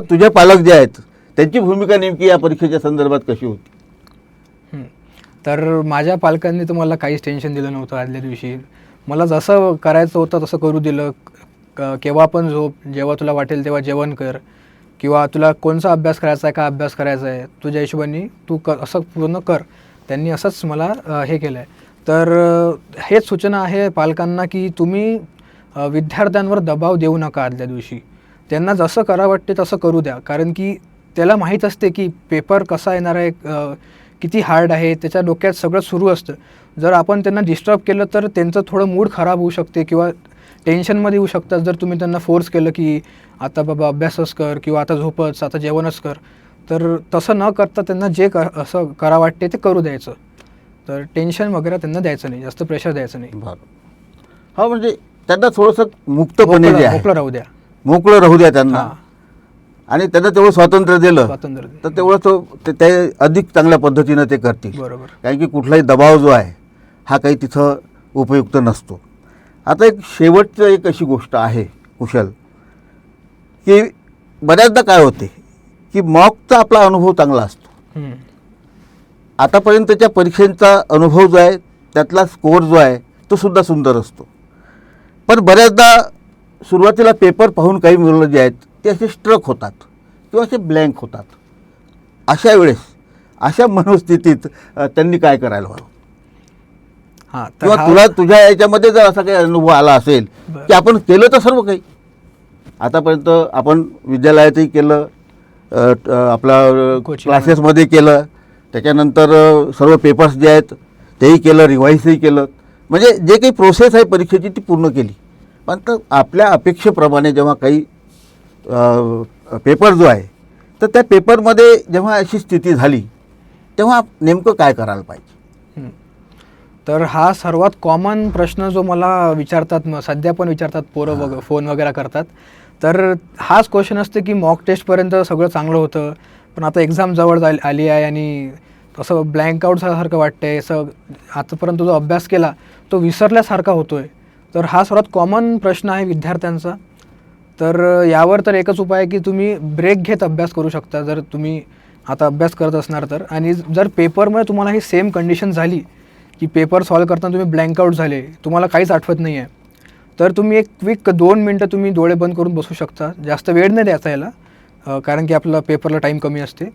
A: तुझे पालक जे आहेत त्यांची भूमिका नेमकी या परीक्षेच्या संदर्भात कशी होती?
C: तर माझ्या पालकांनी तर मला काहीच टेन्शन दिलं नव्हतं आदल्या दिवशी. मला जसं करायचं होतं तसं करू दिलं. केव्हा पण झोप, जेव्हा तुला वाटेल तेव्हा जेवण कर, किंवा तुला कोणचा अभ्यास करायचा आहे, का अभ्यास करायचा आहे, तुझ्या हिशोबाने तू असं पूर्ण कर. त्यांनी असंच मला हे केलं आहे. तर हेच सूचना आहे पालकांना की तुम्ही विद्यार्थ्यांवर दबाव देऊ नका आदल्या दिवशी. त्यांना जसं करा वाटते तसं करू द्या. कारण की त्याला माहीत असते की पेपर कसा येणार आहे, किती हार्ड आहे, त्याच्या डोक्यात सगळं सुरू असतं. जर आपण त्यांना डिस्टर्ब केलं तर त्यांचं थोडं मूड खराब होऊ शकते किंवा टेन्शनमध्ये येऊ शकतात. जर तुम्ही त्यांना फोर्स केलं की आता बाबा अभ्यासच कर किंवा आता झोपच, आता जेवणच कर, तर तसं न करता त्यांना जे असं करा वाटते ते करू द्यायचं. तर टेन्शन वगैरे त्यांना द्यायचं नाही, जास्त प्रेशर द्यायचं नाही.
A: बरं. हा, म्हणजे त्यांना थोडंसं मुक्तपणे जे आहे
C: मोकळं राहू द्या.
A: मोकळं राहू द्या त्यांना.
C: हां.
A: आणि त्यांना तेवढं स्वातंत्र्य दिलं
C: स्वातंत्र्य.
A: तर तेवढं ते अधिक चांगल्या पद्धतीनं ते करतील.
C: बरोबर.
A: कारण की कुठलाही दबाव जो आहे हा काही तिथं उपयुक्त नसतो. आता एक शेवटचं एक अशी गोष्ट आहे कुशल, की बऱ्याचदा काय होते की मॉकचा आपला अनुभव चांगला असतो. आतापर्यंतच्या परीक्षेचा अनुभव जो आहे त्यातला स्कोअर जो आहे तो सुद्धा सुंदर असतो. पण बऱ्याचदा सुरुवातीला पेपर पाहून काही मुलं जे आहेत ते असे स्ट्रक होतात किंवा असे ब्लँक होतात. अशा वेळेस अशा मनस्थितीत त्यांनी काय करायला हवं?
C: हां.
A: किंवा तुझ्या याच्यामध्ये जर असा काही अनुभव आला असेल की आपण केलं तर सर्व काही आतापर्यंत आपण विद्यालयातही केलं, आपला क्लासेसमध्ये केलं, त्याच्यानंतर सर्व पेपर्स जे आहेत तेही केलं, रिवाईजही केलं, म्हणजे जे काही प्रोसेस आहे परीक्षेची ती पूर्ण केली. पण तर आपल्या अपेक्षेप्रमाणे जेव्हा काही पेपर जो आहे तर त्या पेपरमध्ये जेव्हा अशी स्थिती झाली तेव्हा नेमकं काय करायला पाहिजे?
C: तर हा सर्वात कॉमन प्रश्न जो मला विचारतात, सध्या पण विचारतात पोरं फोन वगैरे करतात. तर हाच क्वेश्चन असते की मॉक टेस्टपर्यंत सगळं चांगलं होतं, पण आता एक्झाम जवळ आली आहे आणि असं ब्लँक आऊट झाल्यासारखं वाटतंय, असं आतापर्यंत जो अभ्यास केला तो विसरल्यासारखा होतो आहे. तर हा सर्वात कॉमन प्रश्न आहे विद्यार्थ्यांचा. तर यावर तर एकच उपाय आहे की तुम्ही ब्रेक घेत अभ्यास करू शकता जर तुम्ही आता अभ्यास करत असणार तर. आणि जर पेपरमध्ये तुम्हाला ही सेम कंडिशन झाली की पेपर सॉल्व करताना तुम्ही ब्लँक आऊट झाले, तुम्हाला काहीच आठवत नाही आहे, तर तुम्ही एक क्विक 2 मिनटं तुम्ही डोळे बंद करून बसू शकता. जास्त वेळ नाही द्यायचा याला, कारण की आपला पेपरला टाईम कमी असते.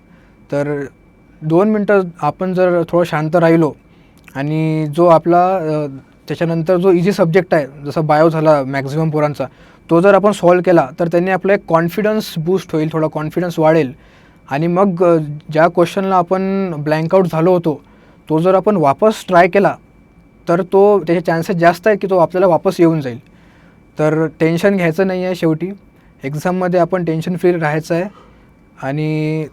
C: तर 2 मिनटं आपण जर थोडं शांत राहिलो आणि जो आपला त्याच्यानंतर जो इझी सब्जेक्ट आहे, जसा बायो झाला मॅक्झिमम पोरांचा, तो जर आपण सॉल्व केला तर त्यांनी आपला एक कॉन्फिडन्स बूस्ट होईल, थोडा कॉन्फिडन्स वाढेल. आणि मग ज्या क्वेश्चनला आपण ब्लँक आऊट झालो होतो तो जर आपण वापस ट्राय केला तर त्याचे चान्सेस जास्त आहेत की तो आपल्याला वापस येऊन जाईल. तर टेन्शन घ्यायचं नाही आहे. शेवटी एक्झाममध्ये आपण टेन्शन फ्री राहायचं आहे आणि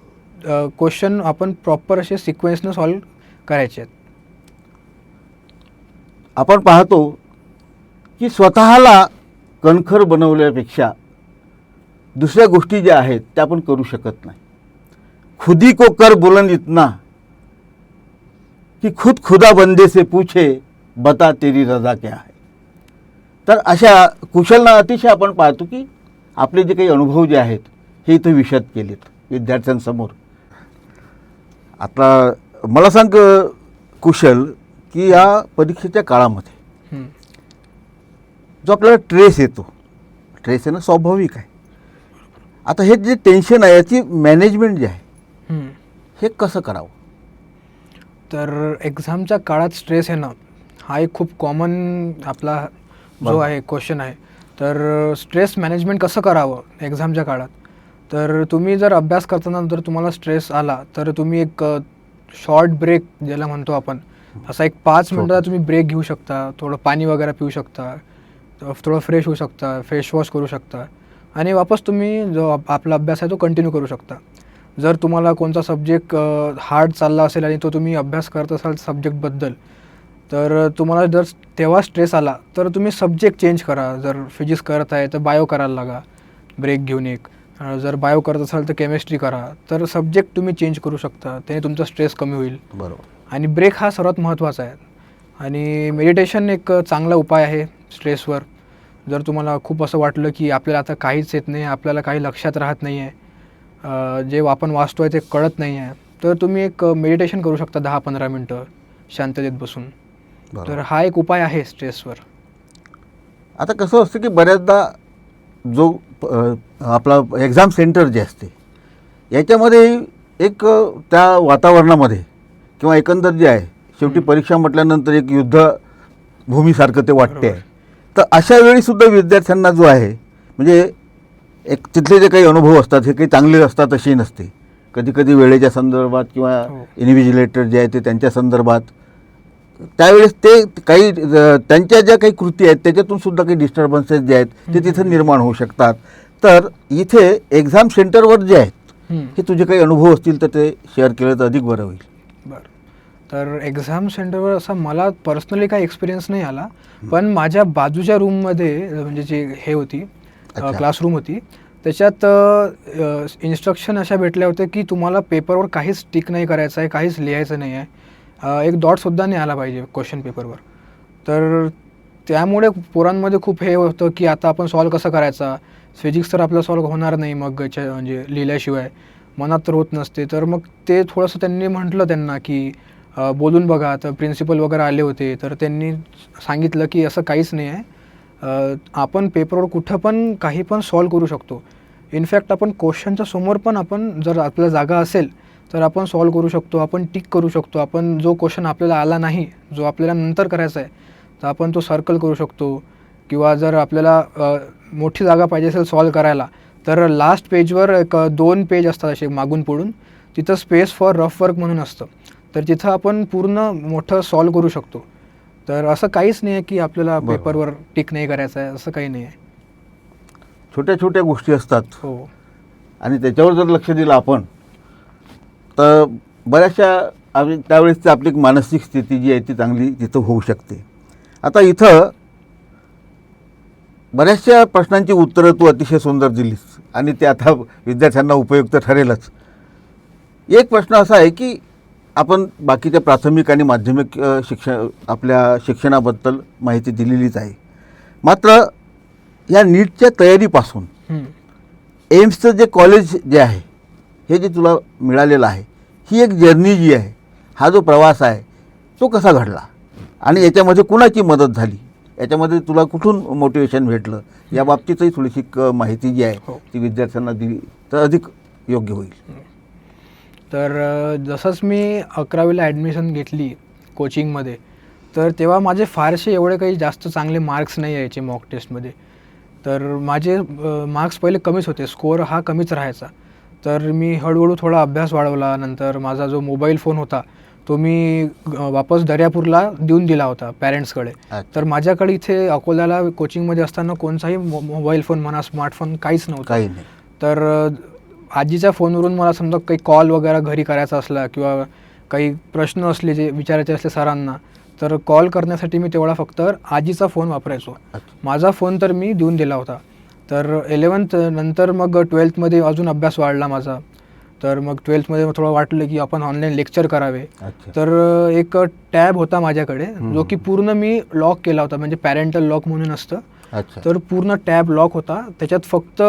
C: क्वेश्चन आपण प्रॉपर असे सिक्वेन्सनं सॉल्व करायचे आहेत.
A: आपण पाहतो की स्वतःला कणखर बनवल्यापेक्षा दुसऱ्या गोष्टी ज्या आहेत त्या आपण करू शकत नाही. खुदी को कर बुलंद इतना की खुद खुदा बंदे से पूछे बता तेरी रजा क्या है. तर अशा कुशलना अतिशय आपण पाहतो की आपले जे काही अनुभव जे आहेत हे इथं विशद केलेत विद्यार्थ्यांसमोर. आता मला सांग कुशल की या परीक्षेच्या काळामध्ये जो आपल्याला ट्रेस येतो, ट्रेस येणं स्वाभाविक आहे. आता हे जे टेन्शन आहे याची मॅनेजमेंट जे आहे हे कसं करावं?
C: तर एक्झामच्या काळात स्ट्रेस येणं हा एक खूप कॉमन आपला जो आहे क्वेश्चन आहे. तर स्ट्रेस मॅनेजमेंट कसं करावं एक्झामच्या काळात? तर तुम्ही जर अभ्यास करताना जर तुम्हाला स्ट्रेस आला तर तुम्ही एक शॉर्ट ब्रेक ज्याला म्हणतो आपण, असा एक 5 मिनटाचा तुम्ही ब्रेक घेऊ शकता. थोडं पाणी वगैरे पिऊ शकता, थोडं फ्रेश होऊ शकता, फेस वॉश करू शकता आणि वापस तुम्ही जो आपला अभ्यास आहे तो कंटिन्यू करू शकता. जर तुम्हाला कोणता सब्जेक्ट हार्ड चालला असेल आणि तो तुम्ही अभ्यास करत असाल सब्जेक्टबद्दल, तर तुम्हाला जर तेव्हा स्ट्रेस आला तर तुम्ही सब्जेक्ट चेंज करा. जर फिजिक्स करत आहे तर बायो करायला लागा ब्रेक घेऊन एक. जर बायो करत असाल तर केमिस्ट्री करा. तर सब्जेक्ट तुम्ही चेंज करू शकता, त्याने तुमचा स्ट्रेस कमी होईल.
A: बरोबर.
C: आणि ब्रेक हा सर्वात महत्त्वाचा आहे. आणि मेडिटेशन एक चांगला उपाय आहे स्ट्रेसवर. जर तुम्हाला खूप असं वाटलं की आपल्याला आता काहीच येत नाही, आपल्याला काही लक्षात राहत नाही आहे, जे आपण वाचतो आहे ते कळत नाही आहे, तर तुम्ही एक मेडिटेशन करू शकता 10-15 मिनटं शांततेत बसून. तर हा एक उपाय आहे स्ट्रेसवर.
A: आता कसं असतं की बऱ्याचदा जो आपला एक्झाम सेंटर जे असते याच्यामध्ये एक त्या वातावरणामध्ये किंवा एकंदर जे आहे शेवटी परीक्षा म्हटल्यानंतर एक युद्धभूमीसारखं ते वाटते आहे. तर अशा वेळीसुद्धा विद्यार्थ्यांना जो आहे म्हणजे एक तिथले जे काही अनुभव असतात हे काही चांगले असतात असे नसते. कधी कधी वेळेच्या संदर्भात किंवा इन्व्हिजिलेटर जे आहे ते त्यांच्या संदर्भात त्यावेळेस ते काही त्यांच्या ज्या काही कृती आहेत त्याच्यातून सुद्धा काही डिस्टर्बन्सेस जे आहेत ते तिथं निर्माण होऊ शकतात. तर इथे एक्झाम सेंटरवर जे आहेत हे तुझे काही अनुभव असतील तर ते शेअर केलं तर अधिक बरं होईल.
C: बरं. तर एक्झाम सेंटरवर असा मला पर्सनली काही एक्सपिरियन्स नाही आला, पण माझ्या बाजूच्या रूममध्ये म्हणजे जे हे होती क्लासरूम होती त्याच्यात इन्स्ट्रक्शन अशा भेटल्या होत्या की तुम्हाला पेपरवर काहीच टिक नाही करायचं आहे, काहीच लिहायचं नाही आहे, एक डॉटसुद्धा नाही आला पाहिजे क्वेश्चन पेपरवर. तर त्यामुळे पोरांमध्ये खूप हे होतं की आता आपण सॉल्व कसं करायचा, फिजिक्स तर आपलं सॉल्व होणार नाही मग म्हणजे लिहिल्याशिवाय, मनात तर होत नसते. तर मग ते थोडंसं त्यांनी म्हटलं त्यांना की बोलून बघा. तर प्रिन्सिपल वगैरे आले होते तर त्यांनी सांगितलं की असं काहीच नाही आहे, आपण पेपरवर कुठं पण काही पण सॉल्व करू शकतो. इनफॅक्ट आपण क्वेश्चनच्या समोर पण आपण जर आपल्याला जागा असेल तर आपण सॉल्व करू शकतो, आपण टिक करू शकतो. आपण जो क्वेश्चन आपल्याला आला नाही, जो आपल्याला नंतर करायचा आहे, तर आपण तो सर्कल करू शकतो. किंवा जर आपल्याला मोठी जागा पाहिजे असेल सॉल्व करायला तर लास्ट पेजवर एक 2 पेज असतात असे मागून पुढून, तिथं स्पेस फॉर रफ वर्क म्हणून असतं, तर तिथं आपण पूर्ण मोठं सॉल्व करू शकतो. तर असं काहीच नाही आहे की आपल्याला पेपरवर टिक नाही करायचं आहे, असं काही नाही आहे.
A: छोट्या छोट्या गोष्टी असतात.
C: हो.
A: आणि त्याच्यावर जर लक्ष दिलं आपण तर बऱ्याचशा त्यावेळेस आपली मानसिक स्थिती जी आहे ती चांगली तिथं होऊ शकते. आता इथं बऱ्याचशा प्रश्नांची उत्तरं तू अतिशय सुंदर दिलीस आणि ते आता विद्यार्थ्यांना उपयुक्त ठरेलच. एक प्रश्न असा आहे की आपण बाकीच्या प्राथमिक आणि माध्यमिक आपल्या शिक्षणाबद्दल माहिती दिलेलीच आहे, मात्र या नीटच्या तयारीपासून एम्सचं जे कॉलेज जे आहे हे जे तुला मिळालेलं आहे, ही एक जर्नी जी आहे, हा जो प्रवास आहे तो कसा घडला आणि याच्यामध्ये कुणाची मदत झाली, याच्यामध्ये तुला कुठून मोटिवेशन भेटलं, या बाबतीतही थोडीशी माहिती जी आहे ती विद्यार्थ्यांना दिली तर अधिक योग्य होईल.
C: तर जसंच मी 11वीला ॲडमिशन घेतली कोचिंगमध्ये, तर तेव्हा माझे फारसे एवढे काही जास्त चांगले मार्क्स नाही यायचे मॉक टेस्टमध्ये. तर माझे मार्क्स पहिले कमीच होते, स्कोअर हा कमीच राहायचा. तर मी हळूहळू थोडा अभ्यास वाढवला. नंतर माझा जो मोबाईल फोन होता तो मी वापस दर्यापूरला देऊन दिला होता पॅरेंट्सकडे. तर माझ्याकडे इथे अकोल्याला कोचिंगमध्ये असताना कोणताही मोबाईल फोन म्हणा, स्मार्टफोन काहीच नव्हता.
A: काही नाही.
C: तर आजीच्या फोनवरून मला समजा काही कॉल वगैरे घरी करायचा असला किंवा काही प्रश्न असले जे विचारायचे असले सरांना, तर कॉल करण्यासाठी मी तेवढा फक्त आजीचा फोन वापरायचो. माझा फोन तर मी देऊन दिला होता. तर 11th नंतर मग 12thमध्ये अजून अभ्यास वाढला माझा. तर मग 12thमध्ये थोडं वाटलं की आपण ऑनलाईन लेक्चर करावे. तर एक टॅब होता माझ्याकडे जो की पूर्ण मी लॉक केला होता, म्हणजे पॅरेंटल लॉक म्हणून असतं. तर पूर्ण टॅब लॉक होता. त्याच्यात फक्त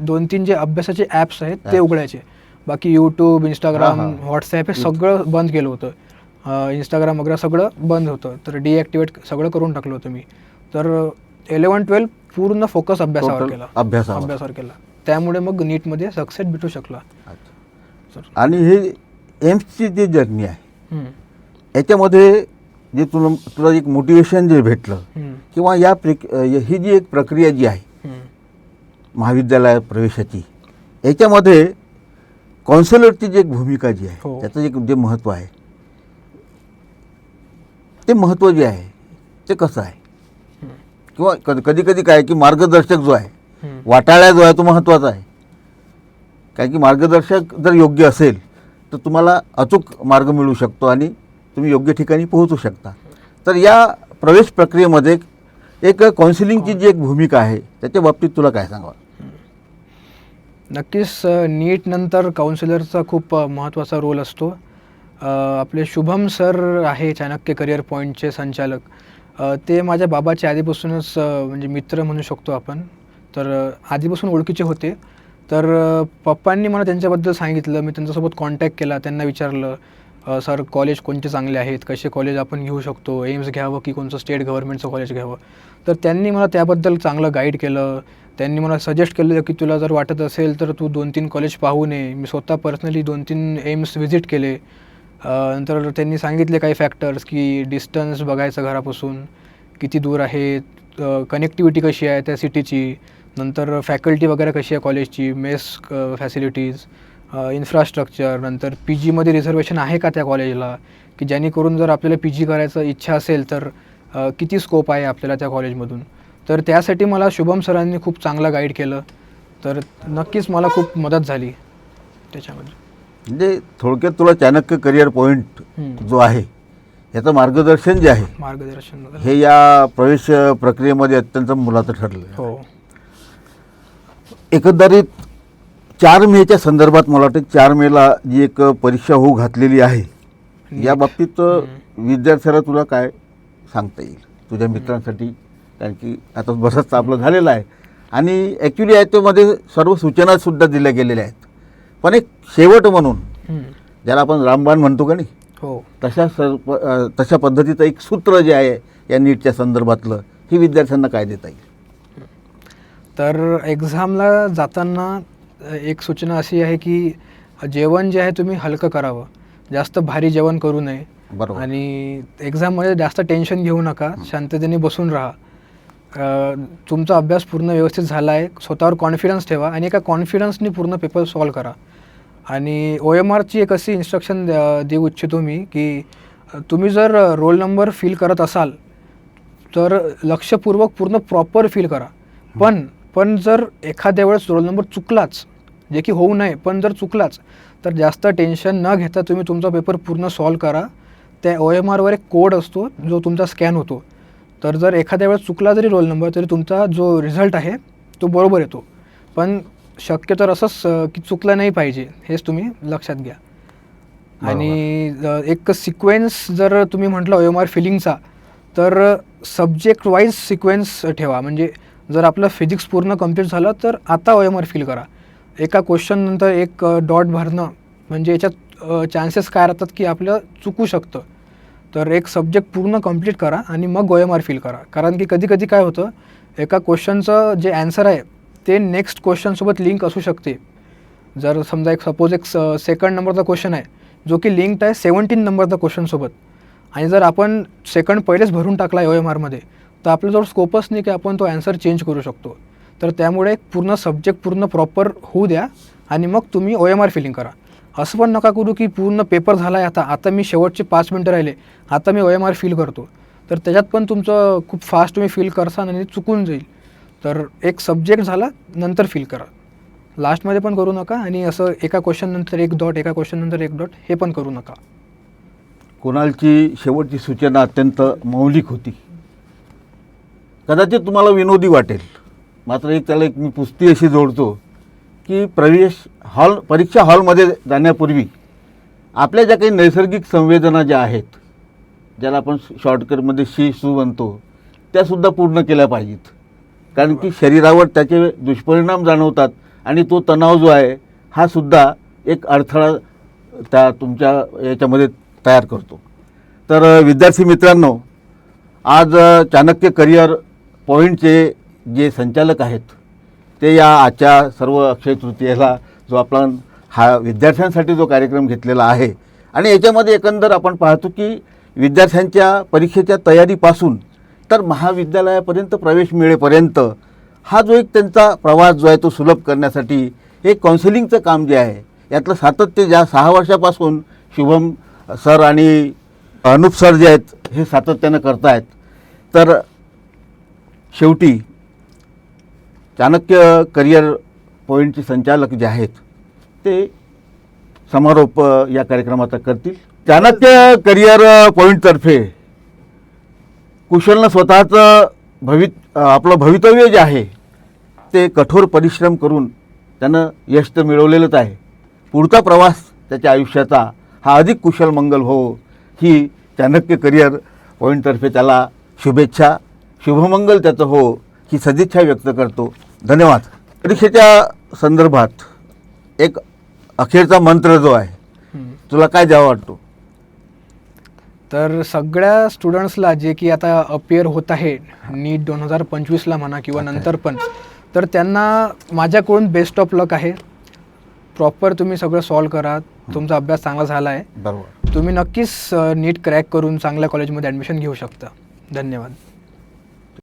C: 2-3 जे अभ्यासाचे ॲप्स आहेत ते उघडायचे. बाकी यूट्यूब, इंस्टाग्राम, व्हॉट्सॲप हे सगळं बंद केलं होतं. इंस्टाग्राम वगैरे सगळं बंद होतं. तर डिॲक्टिवेट सगळं करून टाकलं होतं मी. तर 11-12 पूर्ण फोकस अभ्यासावर केला. अभ्यासावर केला. त्यामुळे मग नीटमध्ये सक्सेस भेटू शकला.
A: आणि हे एम्सची जी जर्नी आहे याच्यामध्ये जे तुला एक मोटिवेशन जे भेटलं किंवा ही जी एक प्रक्रिया जी आहे महाविद्यालयात प्रवेशाची, याच्यामध्ये काउन्सिलरची जी एक भूमिका जी आहे त्याचं जे महत्त्व आहे, ते महत्त्व जे आहे ते कसं आहे, किंवा कधी कधी काय की मार्गदर्शक जो आहे, वाटाळा जो आहे तो महत्त्वाचा आहे. कारण की मार्गदर्शक जर योग्य असेल तर तुम्हाला अचूक मार्ग मिळू शकतो आणि तुम्ही योग्य ठिकाणी पोहोचू शकता. तर या प्रवेश प्रक्रियेमध्ये एक काउन्सिलिंगची जी एक भूमिका आहे त्याच्या बाबतीत तुला काय सांगावं?
C: नक्कीच नीट नंतर काउन्सिलरचा खूप महत्त्वाचा रोल असतो. आपले शुभम सर आहे चाणक्य करिअर पॉईंटचे संचालक. ते माझ्या बाबाचे आधीपासूनच म्हणजे मित्र म्हणू शकतो आपण. तर आधीपासून ओळखीचे होते. तर पप्पांनी मला त्यांच्याबद्दल सांगितलं. मी त्यांच्यासोबत कॉन्टॅक्ट केला. त्यांना विचारलं सर कॉलेज कोणते चांगले आहेत, कसे कॉलेज आपण घेऊ शकतो, एम्स घ्यावं की कोणतं स्टेट गव्हर्नमेंटचं कॉलेज घ्यावं. तर त्यांनी मला त्याबद्दल चांगलं गाईड केलं. त्यांनी मला सजेस्ट केलं की तुला जर वाटत असेल तर तू 2-3 कॉलेज पाहू नये. मी स्वतः पर्सनली 2-3 एम्स व्हिजिट केले. नंतर त्यांनी सांगितले काही फॅक्टर्स की डिस्टन्स बघायचं घरापासून, किती दूर आहे, कनेक्टिव्हिटी कशी आहे त्या सिटीची, नंतर फॅकल्टी वगैरे कशी आहे कॉलेजची, मेस फॅसिलिटीज, इन्फ्रास्ट्रक्चर, नंतर पी जीमध्ये रिझर्वेशन आहे का त्या कॉलेजला, की जेणेकरून जर आपल्याला पी जी करायचं इच्छा असेल तर किती स्कोप आहे आपल्याला त्या कॉलेजमधून. तर त्यासाठी मला शुभम सरांनी खूप चांगलं गाईड केलं. तर नक्कीच मला खूप मदत झाली त्याच्यामध्ये.
A: म्हणजे थोडक्यात तुला चाणक्य करिअर पॉईंट जो आहे याचं मार्गदर्शन जे आहे हे या प्रवेश प्रक्रियेमध्ये अत्यंत मोलाचं ठरलं.
C: हो.
A: एकंदरीत 4 मेच्या संदर्भात मला वाटतं 4 मेला जी एक परीक्षा होऊ घातलेली आहे या बाबतीत विद्यार्थ्याला तुला काय सांगता येईल तुझ्या मित्रांसाठी? कारण की आता बरंच आपलं झालेलं आहे आणि ॲक्च्युली याच्यामध्ये सर्व सूचनासुद्धा दिल्या गेलेल्या आहेत. पण एक शेवट म्हणून ज्याला आपण रामबाण म्हणतो का नाही,
C: हो,
A: तशा पद्धतीचं एक सूत्र जे आहे या नीटच्या संदर्भातलं हे विद्यार्थ्यांना काय देता येईल?
C: तर एक्झामला जाताना एक सूचना अशी आहे की जेवण जे आहे तुम्ही हलकं करावं, जास्त भारी जेवण करू नये.
A: बरोबर.
C: आणि एक्झाममध्ये जास्त टेन्शन घेऊ नका, शांततेने बसून राहा. तुमचा अभ्यास पूर्ण व्यवस्थित झाला आहे, स्वतःवर कॉन्फिडन्स ठेवा आणि एका कॉन्फिडन्सनी पूर्ण पेपर सॉल्व करा. आणि OMRची एक अशी इन्स्ट्रक्शन देऊ इच्छितो मी की तुम्ही जर रोल नंबर फिल करत असाल तर लक्षपूर्वक पूर्ण प्रॉपर फिल करा. पण जर एखाद्या वेळेस रोल नंबर चुकलाच, जे की होऊ नये, पण जर चुकलाच तर जास्त टेन्शन न घेता तुम्ही तुमचा पेपर पूर्ण सॉल्व करा. त्या OMRवर एक कोड असतो जो तुमचा स्कॅन होतो. तर जर एखाद्या वेळेस चुकला जरी रोल नंबर तरी तुमचा जो रिझल्ट आहे तो बरोबर येतो. पण शक्यतो असंच की चुकलं नाही पाहिजे, हेच तुम्ही लक्षात घ्या. आणि एक सिक्वेन्स जर तुम्ही म्हटलं OMR फिलिंगचा तर सब्जेक्ट वाईज सिक्वेन्स ठेवा. म्हणजे जर आपलं फिजिक्स पूर्ण कंप्लीट झालं तर आता OMR फिल करा. एका क्वेश्चन नंतर एक डॉट भरणं म्हणजे याच्यात चान्सेस काय राहतात की आपलं चुकू शकतं. तर एक सब्जेक्ट पूर्ण कंप्लीट करा आणि मग OMR फिल करा. कारण की कधी कधी काय होतं, एका क्वेश्चनचं जे ॲन्सर आहे ते नेक्स्ट क्वेश्चनसोबत लिंक असू शकते. जर समजा एक सेकंड नंबरचा क्वेश्चन आहे जो की लिंक्ड आहे 17 नंबरचा क्वेश्चनसोबत, आणि जर आपण सेकंड पहिलेच भरून टाकला आहे OMRमध्ये तर आपल्याजवळ स्कोपच नाही की आपण तो ॲन्सर चेंज करू शकतो. तर त्यामुळे पूर्ण सब्जेक्ट पूर्ण प्रॉपर होऊ द्या आणि मग तुम्ही OMR फिलिंग करा. असं पण नका करू की पूर्ण पेपर झाला आहे आता मी शेवटचे 5 मिनटं राहिले, आता मी OMR फिल करतो. तर त्याच्यात पण तुमचं खूप फास्ट तुम्ही फिल करसान आणि चुकून जाईल. तर एक सब्जेक्ट झाला नंतर फिल करा. लास्टमध्ये पण करू नका आणि असं एका क्वेश्चन नंतर एक डॉट, एका क्वेश्चन नंतर एक डॉट हे पण करू नका.
A: कुणालची शेवटची सूचना अत्यंत मौलिक होती. कदाचित तुम्हाला विनोदी वाटेल, मात्र त्याला एक मी पुस्ती अशी जोडतो की परीक्षा हॉलमध्ये जाण्यापूर्वी आपल्या ज्या काही नैसर्गिक संवेदना ज्या आहेत, ज्याला आपण शॉर्टकटमध्ये शू म्हणतो, त्यासुद्धा पूर्ण केल्या पाहिजेत. कारण की शरीरावर त्याचे दुष्परिणाम जाणवतात आणि तो तणाव जो आहे हा सुद्धा एक अडथळा त्या तुमच्या याच्यामध्ये तयार करतो. तर विद्यार्थी मित्रांनो, आज चाणक्य करिअर पॉईंटचे जे संचालक आहेत ते या आजच्या सर्व अक्षय तृतीयेला जो आपला हा विद्यार्थ्यांसाठी जो कार्यक्रम घेतलेला आहे आणि याच्यामध्ये एकंदर आपण पाहतो की विद्यार्थ्यांच्या परीक्षेच्या तयारीपासून तर महाविद्यालयापर्यंत प्रवेश मिळेपर्यंत हा जो एक त्यांचा प्रवास जो आहे तो सुलभ करण्यासाठी हे काउन्सिलिंगचं काम जे आहे यातलं सातत्य ज्या 6 वर्षापासून शुभम सर आणि अनुप सर जे आहेत हे सातत्यानं करतायत. तर शेवटी चाणक्य करिअर पॉईंटचे संचालक जे आहेत ते समारोप या कार्यक्रमाचा करतील. चाणक्य करिअर पॉईंटतर्फे कुशलनं स्वतःचं आपलं भवितव्य जे आहे ते कठोर परिश्रम करून त्यानं यश तर मिळवलेलंच आहे. पुढचा प्रवास त्याच्या आयुष्याचा हा अधिक कुशल मंगल हो ही चाणक्य करिअर पॉईंटतर्फे त्याला शुभेच्छा, शुभमंगल त्याचं हो ही सदिच्छा व्यक्त करतो. धन्यवाद. परीक्षेच्या संदर्भात एक अखेरचा मंत्र जो आहे तुला काय द्यावा वाटतो?
C: तर सगळ्या स्टुडंट्सला जे की आता अपियर होत आहे नीट 2025ला म्हणा किंवा नंतर पण, तर त्यांना माझ्याकडून बेस्ट ऑफ लक आहे. प्रॉपर तुम्ही सगळं सॉल्व करा. तुमचा अभ्यास चांगला झाला आहे,
A: बरोबर.
C: तुम्ही नक्कीच नीट क्रॅक करून चांगल्या कॉलेजमध्ये ॲडमिशन घेऊ शकता. धन्यवाद.